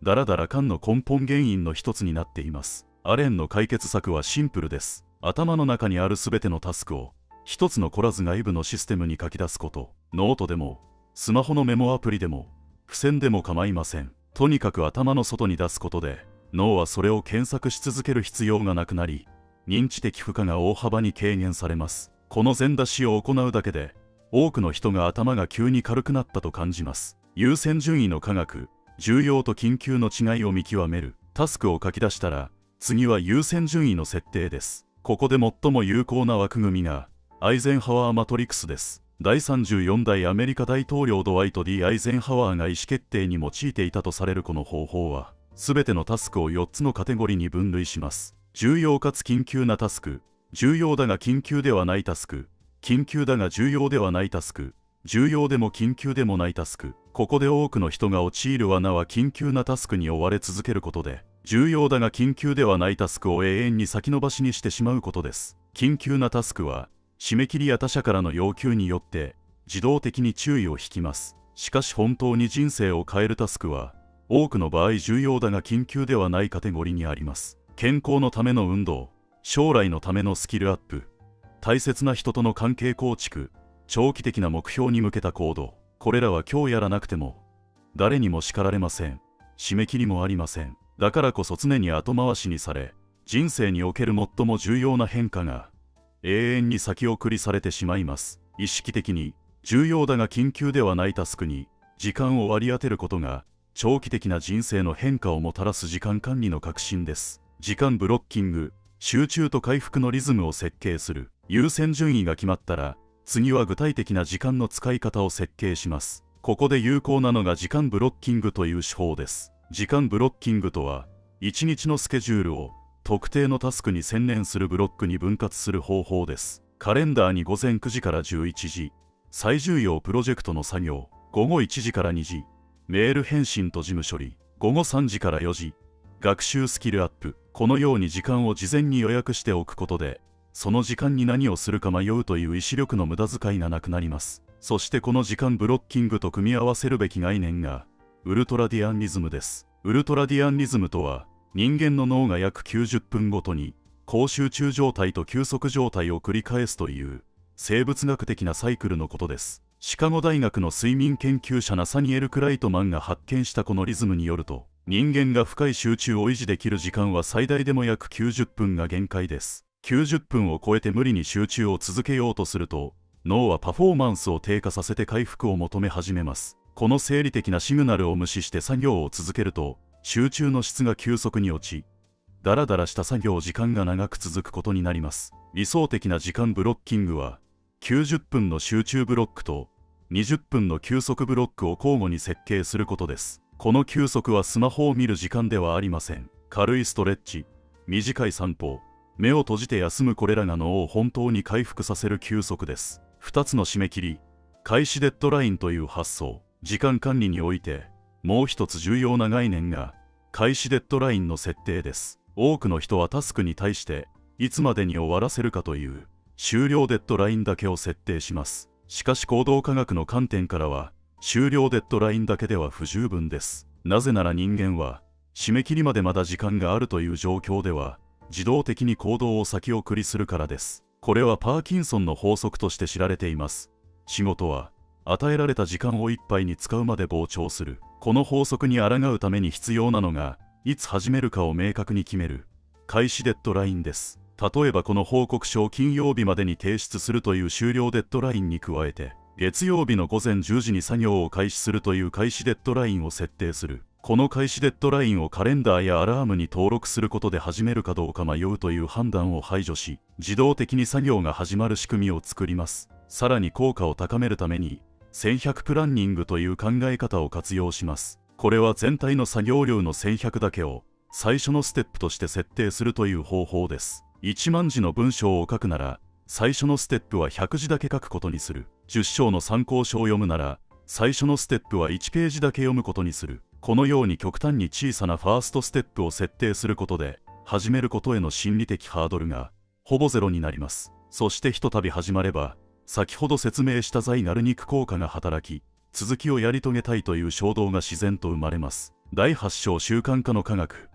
だらだら感の根本原因の一つになっています。アレンの解決策はシンプルです。頭の中にあるすべてのタスクを一つの凝らず外部のシステムに書き出すこと。ノートでもスマホのメモアプリでも付箋でも構いません。とにかく頭の外に出すことで、脳はそれを検索し続ける必要がなくなり、認知的負荷が大幅に軽減されます。この全出しを行うだけで、多くの人が頭が急に軽くなったと感じます。優先順位の科学、重要と緊急の違いを見極める。タスクを書き出したら、次は優先順位の設定です。ここで最も有効な枠組みが、アイゼンハワーマトリクスです。第34代アメリカ大統領ドワイト・ D ・アイゼンハワーが意思決定に用いていたとされるこの方法は、すべてのタスクを4つのカテゴリーに分類します。重要かつ緊急なタスク、重要だが緊急ではないタスク、緊急だが重要ではないタスク、重要でも緊急でもないタスク。ここで多くの人が陥る罠は緊急なタスクに追われ続けることで、重要だが緊急ではないタスクを永遠に先延ばしにしてしまうことです。緊急なタスクは、締め切りや他者からの要求によって自動的に注意を引きます。しかし本当に人生を変えるタスクは、多くの場合重要だが緊急ではないカテゴリーにあります。健康のための運動、将来のためのスキルアップ、大切な人との関係構築、長期的な目標に向けた行動。これらは今日やらなくても誰にも叱られません。締め切りもありません。だからこそ常に後回しにされ、人生における最も重要な変化が永遠に先送りされてしまいます。意識的に重要だが緊急ではないタスクに時間を割り当てることが長期的な人生の変化をもたらす時間管理の核心です。時間ブロッキング、集中と回復のリズムを設計する。優先順位が決まったら、次は具体的な時間の使い方を設計します。ここで有効なのが時間ブロッキングという手法です。時間ブロッキングとは、1日のスケジュールを特定のタスクに専念するブロックに分割する方法です。カレンダーに午前9時から11時、最重要プロジェクトの作業、午後1時から2時、メール返信と事務処理、午後3時から4時、学習スキルアップ。このように時間を事前に予約しておくことで、その時間に何をするか迷うという意志力の無駄遣いがなくなります。そしてこの時間ブロッキングと組み合わせるべき概念が、ウルトラディアンリズムです。ウルトラディアンリズムとは、人間の脳が約90分ごとに、高集中状態と休息状態を繰り返すという、生物学的なサイクルのことです。シカゴ大学の睡眠研究者ナサニエル・クライトマンが発見したこのリズムによると、人間が深い集中を維持できる時間は最大でも約90分が限界です。90分を超えて無理に集中を続けようとすると、脳はパフォーマンスを低下させて回復を求め始めます。この生理的なシグナルを無視して作業を続けると、集中の質が急速に落ち、だらだらした作業時間が長く続くことになります。理想的な時間ブロッキングは、90分の集中ブロックと20分の休息ブロックを交互に設計することです。この休息はスマホを見る時間ではありません。軽いストレッチ、短い散歩、目を閉じて休む、これらが脳を本当に回復させる休息です。2つの締め切り、開始デッドラインという発想。時間管理において、もう一つ重要な概念が、開始デッドラインの設定です。多くの人はタスクに対して、いつまでに終わらせるかという、終了デッドラインだけを設定します。しかし行動科学の観点からは、終了デッドラインだけでは不十分です。なぜなら人間は、締め切りまでまだ時間があるという状況では、自動的に行動を先送りするからです。これはパーキンソンの法則として知られています。仕事は、与えられた時間をいっぱいに使うまで膨張する。この法則に抗うために必要なのが、いつ始めるかを明確に決める、開始デッドラインです。例えばこの報告書を金曜日までに提出するという終了デッドラインに加えて、月曜日の午前10時に作業を開始するという開始デッドラインを設定する。この開始デッドラインをカレンダーやアラームに登録することで始めるかどうか迷うという判断を排除し、自動的に作業が始まる仕組みを作ります。さらに効果を高めるために、1100プランニングという考え方を活用します。これは全体の作業量の1100だけを最初のステップとして設定するという方法です。1万字の文章を書くなら、最初のステップは100字だけ書くことにする。10章の参考書を読むなら、最初のステップは1ページだけ読むことにする。このように極端に小さなファーストステップを設定することで、始めることへの心理的ハードルがほぼゼロになります。そしてひとたび始まれば、先ほど説明したザイガルニク効果が働き、続きをやり遂げたいという衝動が自然と生まれます。第8章習慣化の科学。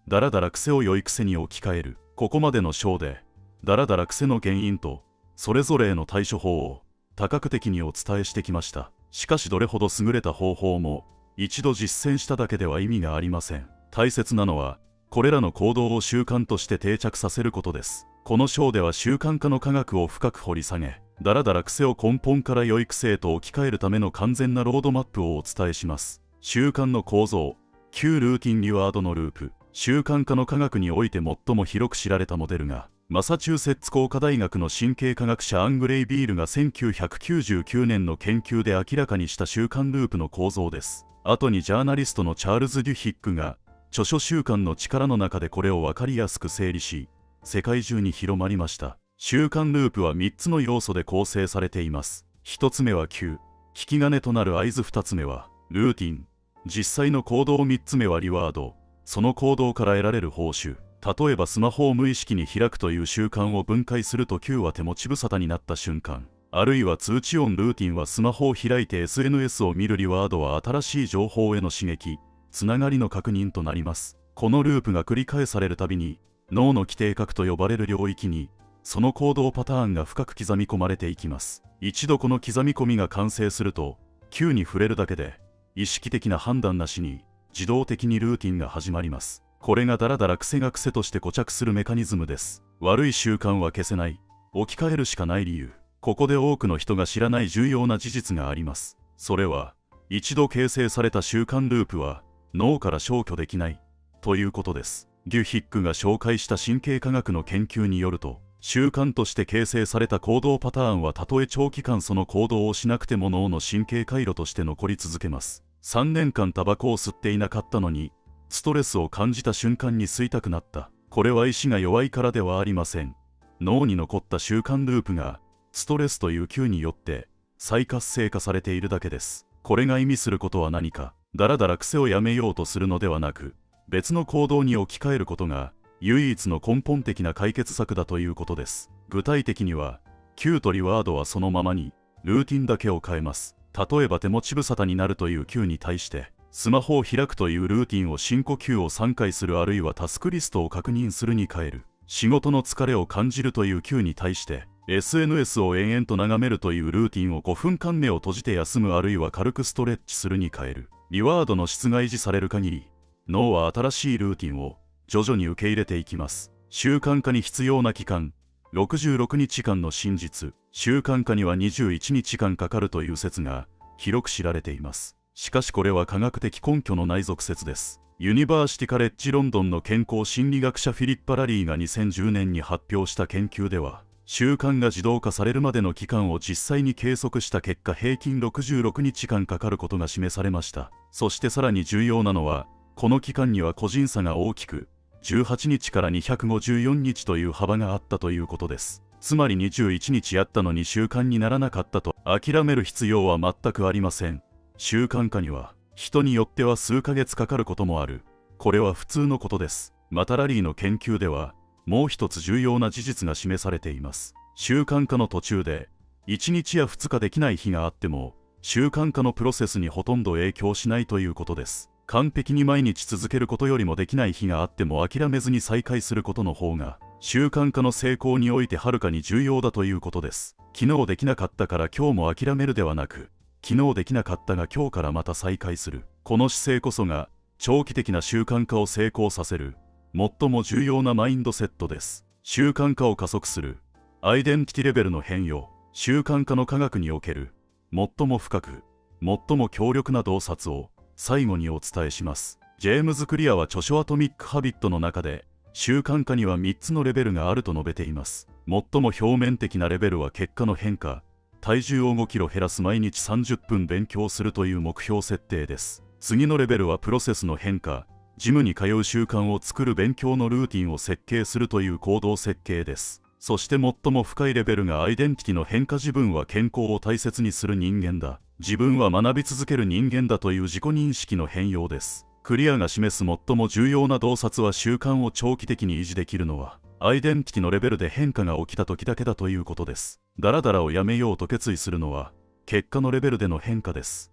だらだら癖を良い癖に置き換える。ここまでの章で、だらだら癖の原因と、それぞれへの対処法を多角的にお伝えしてきました。しかしどれほど優れた方法も、一度実践しただけでは意味がありません。大切なのは、これらの行動を習慣として定着させることです。この章では習慣化の科学を深く掘り下げ、だらだら癖を根本から良い癖へと置き換えるための完全なロードマップをお伝えします。習慣の構造、旧ルーティンリワードのループ。習慣化の科学において最も広く知られたモデルが、マサチューセッツ工科大学の神経科学者アングレイ・ビールが1999年の研究で明らかにした習慣ループの構造です。後にジャーナリストのチャールズ・デュヒックが、著書習慣の力の中でこれを分かりやすく整理し、世界中に広まりました。習慣ループは3つの要素で構成されています。1つ目は Q、引き金となる合図。2つ目はルーティン、実際の行動。3つ目はリワード、その行動から得られる報酬。例えばスマホを無意識に開くという習慣を分解すると Q は手持ち無沙汰になった瞬間。あるいは通知音。ルーティンはスマホを開いて SNS を見る。リワードは新しい情報への刺激、つながりの確認となります。このループが繰り返されるたびに、脳の基底核と呼ばれる領域に、その行動パターンが深く刻み込まれていきます。一度この刻み込みが完成すると、Q に触れるだけで、意識的な判断なしに、自動的にルーティンが始まります。これがだらだら癖が癖として固着するメカニズムです。悪い習慣は消せない。置き換えるしかない理由。ここで多くの人が知らない重要な事実があります。それは、一度形成された習慣ループは、脳から消去できない、ということです。デュヒックが紹介した神経科学の研究によると、習慣として形成された行動パターンはたとえ長期間その行動をしなくても脳の神経回路として残り続けます。3年間タバコを吸っていなかったのに、ストレスを感じた瞬間に吸いたくなった。これは意志が弱いからではありません。脳に残った習慣ループが、ストレスという Q によって再活性化されているだけです。これが意味することは何か、だらだら癖をやめようとするのではなく、別の行動に置き換えることが、唯一の根本的な解決策だということです。具体的には、Q とリワードはそのままに、ルーティンだけを変えます。例えば手持ち無沙汰になるという Q に対して、スマホを開くというルーティンを深呼吸を3回する。あるいはタスクリストを確認するに変える。仕事の疲れを感じるという Q に対して、SNS を延々と眺めるというルーティンを5分間目を閉じて休む。あるいは軽くストレッチするに変える。リワードの質が維持される限り、脳は新しいルーティンを徐々に受け入れていきます。習慣化に必要な期間、66日間の真実。習慣化には21日間かかるという説が広く知られています。しかしこれは科学的根拠のない俗説です。ユニバーシティカレッジロンドンの健康心理学者フィリッパ・ラリーが2010年に発表した研究では、習慣が自動化されるまでの期間を実際に計測した結果、平均66日間かかることが示されました。そしてさらに重要なのは、この期間には個人差が大きく、18日から254日という幅があったということです。つまり21日やったのに習慣にならなかったと諦める必要は全くありません。習慣化には人によっては数ヶ月かかることもある。これは普通のことです。またラリーの研究ではもう一つ重要な事実が示されています。習慣化の途中で1日や2日できない日があっても習慣化のプロセスにほとんど影響しないということです。完璧に毎日続けることよりもできない日があっても諦めずに再開することの方が習慣化の成功においてはるかに重要だということです。昨日できなかったから今日も諦めるではなく、昨日できなかったが今日からまた再開する。この姿勢こそが長期的な習慣化を成功させる最も重要なマインドセットです。習慣化を加速するアイデンティティレベルの変容。習慣化の科学における最も深く最も強力な洞察を最後にお伝えします。ジェームズ・クリアは著書アトミック・ハビットの中で習慣化には3つのレベルがあると述べています。最も表面的なレベルは結果の変化、体重を5キロ減らす、毎日30分勉強するという目標設定です。次のレベルはプロセスの変化、ジムに通う習慣を作る、勉強のルーティンを設計するという行動設計です。そして最も深いレベルがアイデンティティの変化、自分は健康を大切にする人間だ、自分は学び続ける人間だという自己認識の変容です。クリアが示す最も重要な洞察は、習慣を長期的に維持できるのはアイデンティティのレベルで変化が起きた時だけだということです。ダラダラをやめようと決意するのは結果のレベルでの変化です。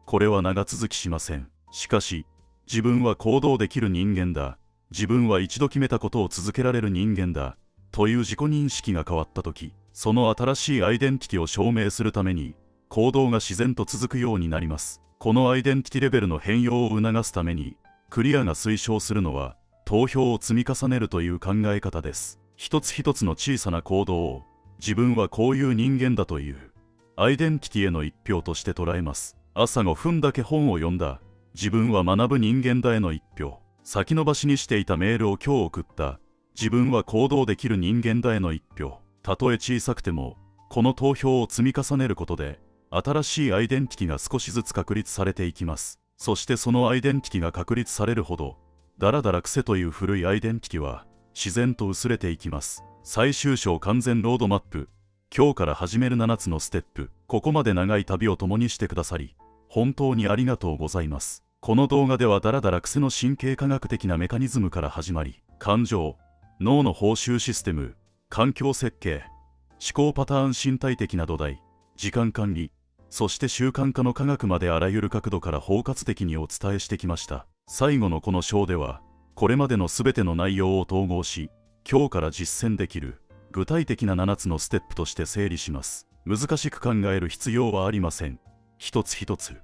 これは長続きしません。しかし、自分は行動できる人間だ。自分は一度決めたことを続けられる人間だ。という自己認識が変わったとき、その新しいアイデンティティを証明するために、行動が自然と続くようになります。このアイデンティティレベルの変容を促すために、クリアが推奨するのは、投票を積み重ねるという考え方です。一つ一つの小さな行動を、自分はこういう人間だという、アイデンティティへの一票として捉えます。朝5分だけ本を読んだ。自分は学ぶ人間だへの一票。先延ばしにしていたメールを今日送った。自分は行動できる人間だへの一票。たとえ小さくても、この投票を積み重ねることで、新しいアイデンティティが少しずつ確立されていきます。そしてそのアイデンティティが確立されるほど、だらだら癖という古いアイデンティティは、自然と薄れていきます。最終章完全ロードマップ。今日から始める7つのステップ。ここまで長い旅を共にしてくださり、本当にありがとうございます。この動画ではだらだら癖の神経科学的なメカニズムから始まり、感情、脳の報酬システム、環境設計、思考パターン身体的な土台、時間管理、そして習慣化の科学まであらゆる角度から包括的にお伝えしてきました。最後のこの章では、これまでのすべての内容を統合し、今日から実践できる具体的な7つのステップとして整理します。難しく考える必要はありません。一つ一つ、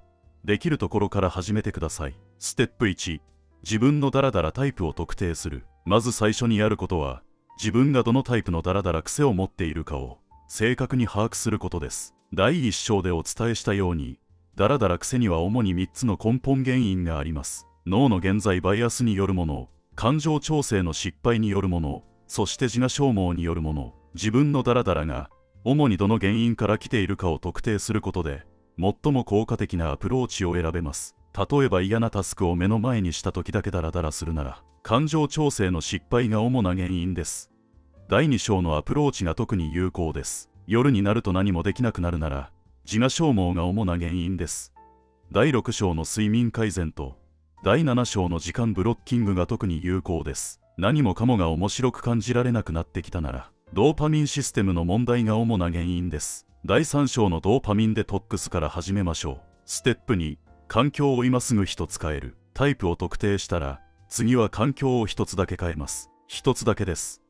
できるところから始めてください。ステップ1、自分のダラダラタイプを特定する。まず最初にやることは、自分がどのタイプのダラダラ癖を持っているかを正確に把握することです。第1章でお伝えしたように、ダラダラ癖には主に3つの根本原因があります。脳の現在バイアスによるもの、感情調整の失敗によるもの、そして自我消耗によるもの。自分のダラダラが主にどの原因から来ているかを特定することで、最も効果的なアプローチを選べます。例えば嫌なタスクを目の前にした時だけダラダラするなら、感情調整の失敗が主な原因です。第2章のアプローチが特に有効です。夜になると何もできなくなるなら、自我消耗が主な原因です。第6章の睡眠改善と、第7章の時間ブロッキングが特に有効です。何もかもが面白く感じられなくなってきたなら、ドーパミンシステムの問題が主な原因です。第3章のドーパミンデトックスから始めましょう。ステップ2、環境を今すぐ1つ変える。タイプを特定したら、次は環境を1つだけ変えます。1つだけです。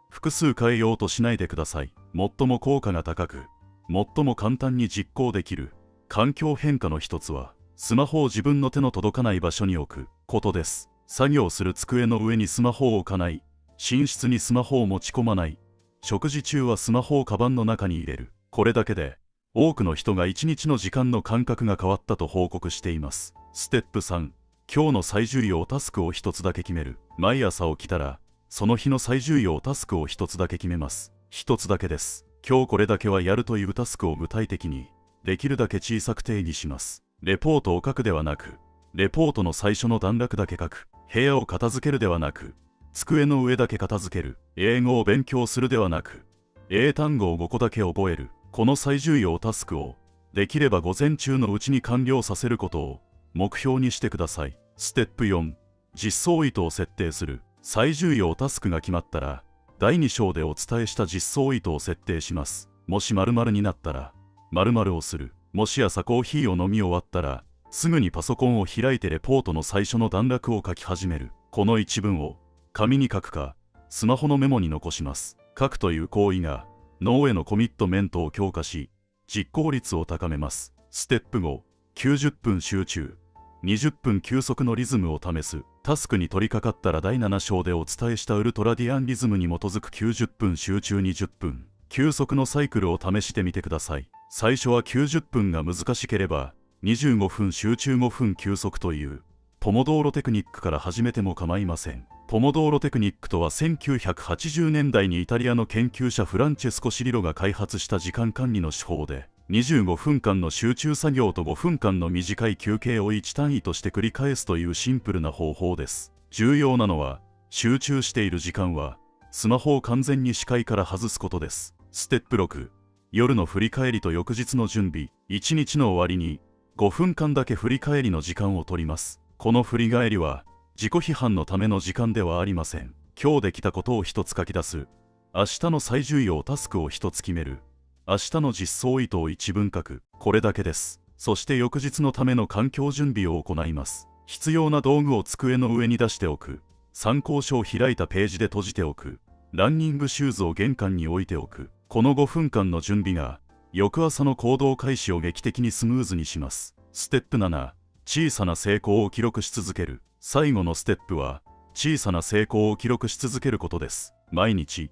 複数変えようとしないでください。最も効果が高く、最も簡単に実行できる環境変化の1つは、スマホを自分の手の届かない場所に置くことです。作業する机の上にスマホを置かない。寝室にスマホを持ち込まない。食事中はスマホをカバンの中に入れる。これだけで、多くの人が1日の時間の感覚が変わったと報告しています。ステップ3、今日の最重要タスクを1つだけ決める。毎朝起きたら、その日の最重要タスクを1つだけ決めます。1つだけです。今日これだけはやるというタスクを具体的に、できるだけ小さく定義します。レポートを書くではなく、レポートの最初の段落だけ書く。部屋を片付けるではなく、机の上だけ片付ける。英語を勉強するではなく、英単語を5個だけ覚える。この最重要タスクを、できれば午前中のうちに完了させることを目標にしてください。ステップ4、実装意図を設定する。最重要タスクが決まったら、第2章でお伝えした実装意図を設定します。もし〇〇になったら、〇〇をする。もし朝コーヒーを飲み終わったら、すぐにパソコンを開いてレポートの最初の段落を書き始める。この一文を紙に書くか、スマホのメモに残します。書くという行為が脳へのコミットメントを強化し、実行率を高めます。ステップ5、90分集中、20分休息のリズムを試す。タスクに取り掛かったら第7章でお伝えしたウルトラディアンリズムに基づく90分集中20分休息のサイクルを試してみてください。最初は90分が難しければ25分集中5分休息というポモドーロテクニックから始めても構いません。ポモドーロテクニックとは1980年代にイタリアの研究者フランチェスコ・シリロが開発した時間管理の手法で、25分間の集中作業と5分間の短い休憩を1単位として繰り返すというシンプルな方法です。重要なのは、集中している時間はスマホを完全に視界から外すことです。ステップ6、夜の振り返りと翌日の準備。1日の終わりに5分間だけ振り返りの時間を取ります。この振り返りは自己批判のための時間ではありません。今日できたことを1つ書き出す。明日の最重要タスクを1つ決める。明日の実装意図を1文書く。これだけです。そして翌日のための環境準備を行います。必要な道具を机の上に出しておく。参考書を開いたページで閉じておく。ランニングシューズを玄関に置いておく。この5分間の準備が翌朝の行動開始を劇的にスムーズにします。ステップ7、小さな成功を記録し続ける。最後のステップは小さな成功を記録し続けることです。毎日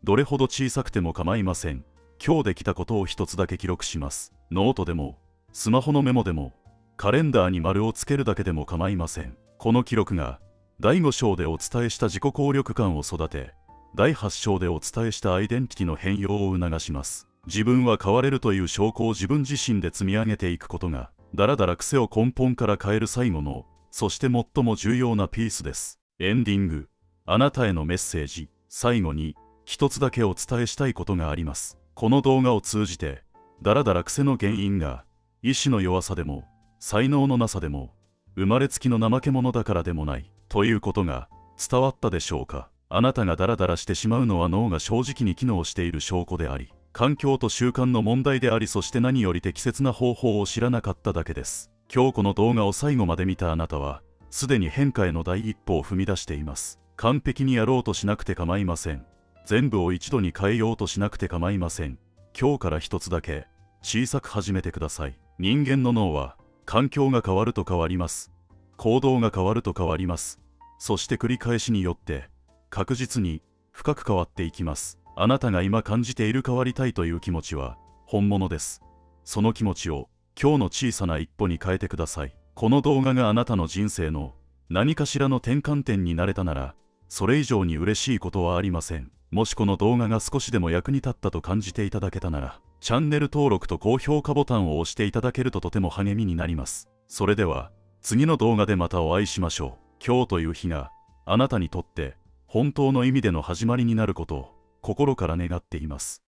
どれほど小さくても構いません。今日できたことを一つだけ記録します。ノートでもスマホのメモでもカレンダーに丸をつけるだけでも構いません。この記録が第5章でお伝えした自己効力感を育て、第8章でお伝えしたアイデンティティの変容を促します。自分は変われるという証拠を自分自身で積み上げていくことが、だらだら癖を根本から変える最後の、そして最も重要なピースです。エンディング。あなたへのメッセージ。最後に、一つだけお伝えしたいことがあります。この動画を通じて、だらだら癖の原因が、意志の弱さでも、才能のなさでも、生まれつきの怠け者だからでもない、ということが伝わったでしょうか。あなたがダラダラしてしまうのは脳が正直に機能している証拠であり、環境と習慣の問題であり、そして何より適切な方法を知らなかっただけです。今日この動画を最後まで見たあなたは、すでに変化への第一歩を踏み出しています。完璧にやろうとしなくて構いません。全部を一度に変えようとしなくて構いません。今日から一つだけ小さく始めてください。人間の脳は環境が変わると変わります。行動が変わると変わります。そして繰り返しによって確実に深く変わっていきます。あなたが今感じている変わりたいという気持ちは本物です。その気持ちを今日の小さな一歩に変えてください。この動画があなたの人生の何かしらの転換点になれたなら、それ以上に嬉しいことはありません。もしこの動画が少しでも役に立ったと感じていただけたなら、チャンネル登録と高評価ボタンを押していただけるととても励みになります。それでは次の動画でまたお会いしましょう。今日という日があなたにとって本当の意味での始まりになることを心から願っています。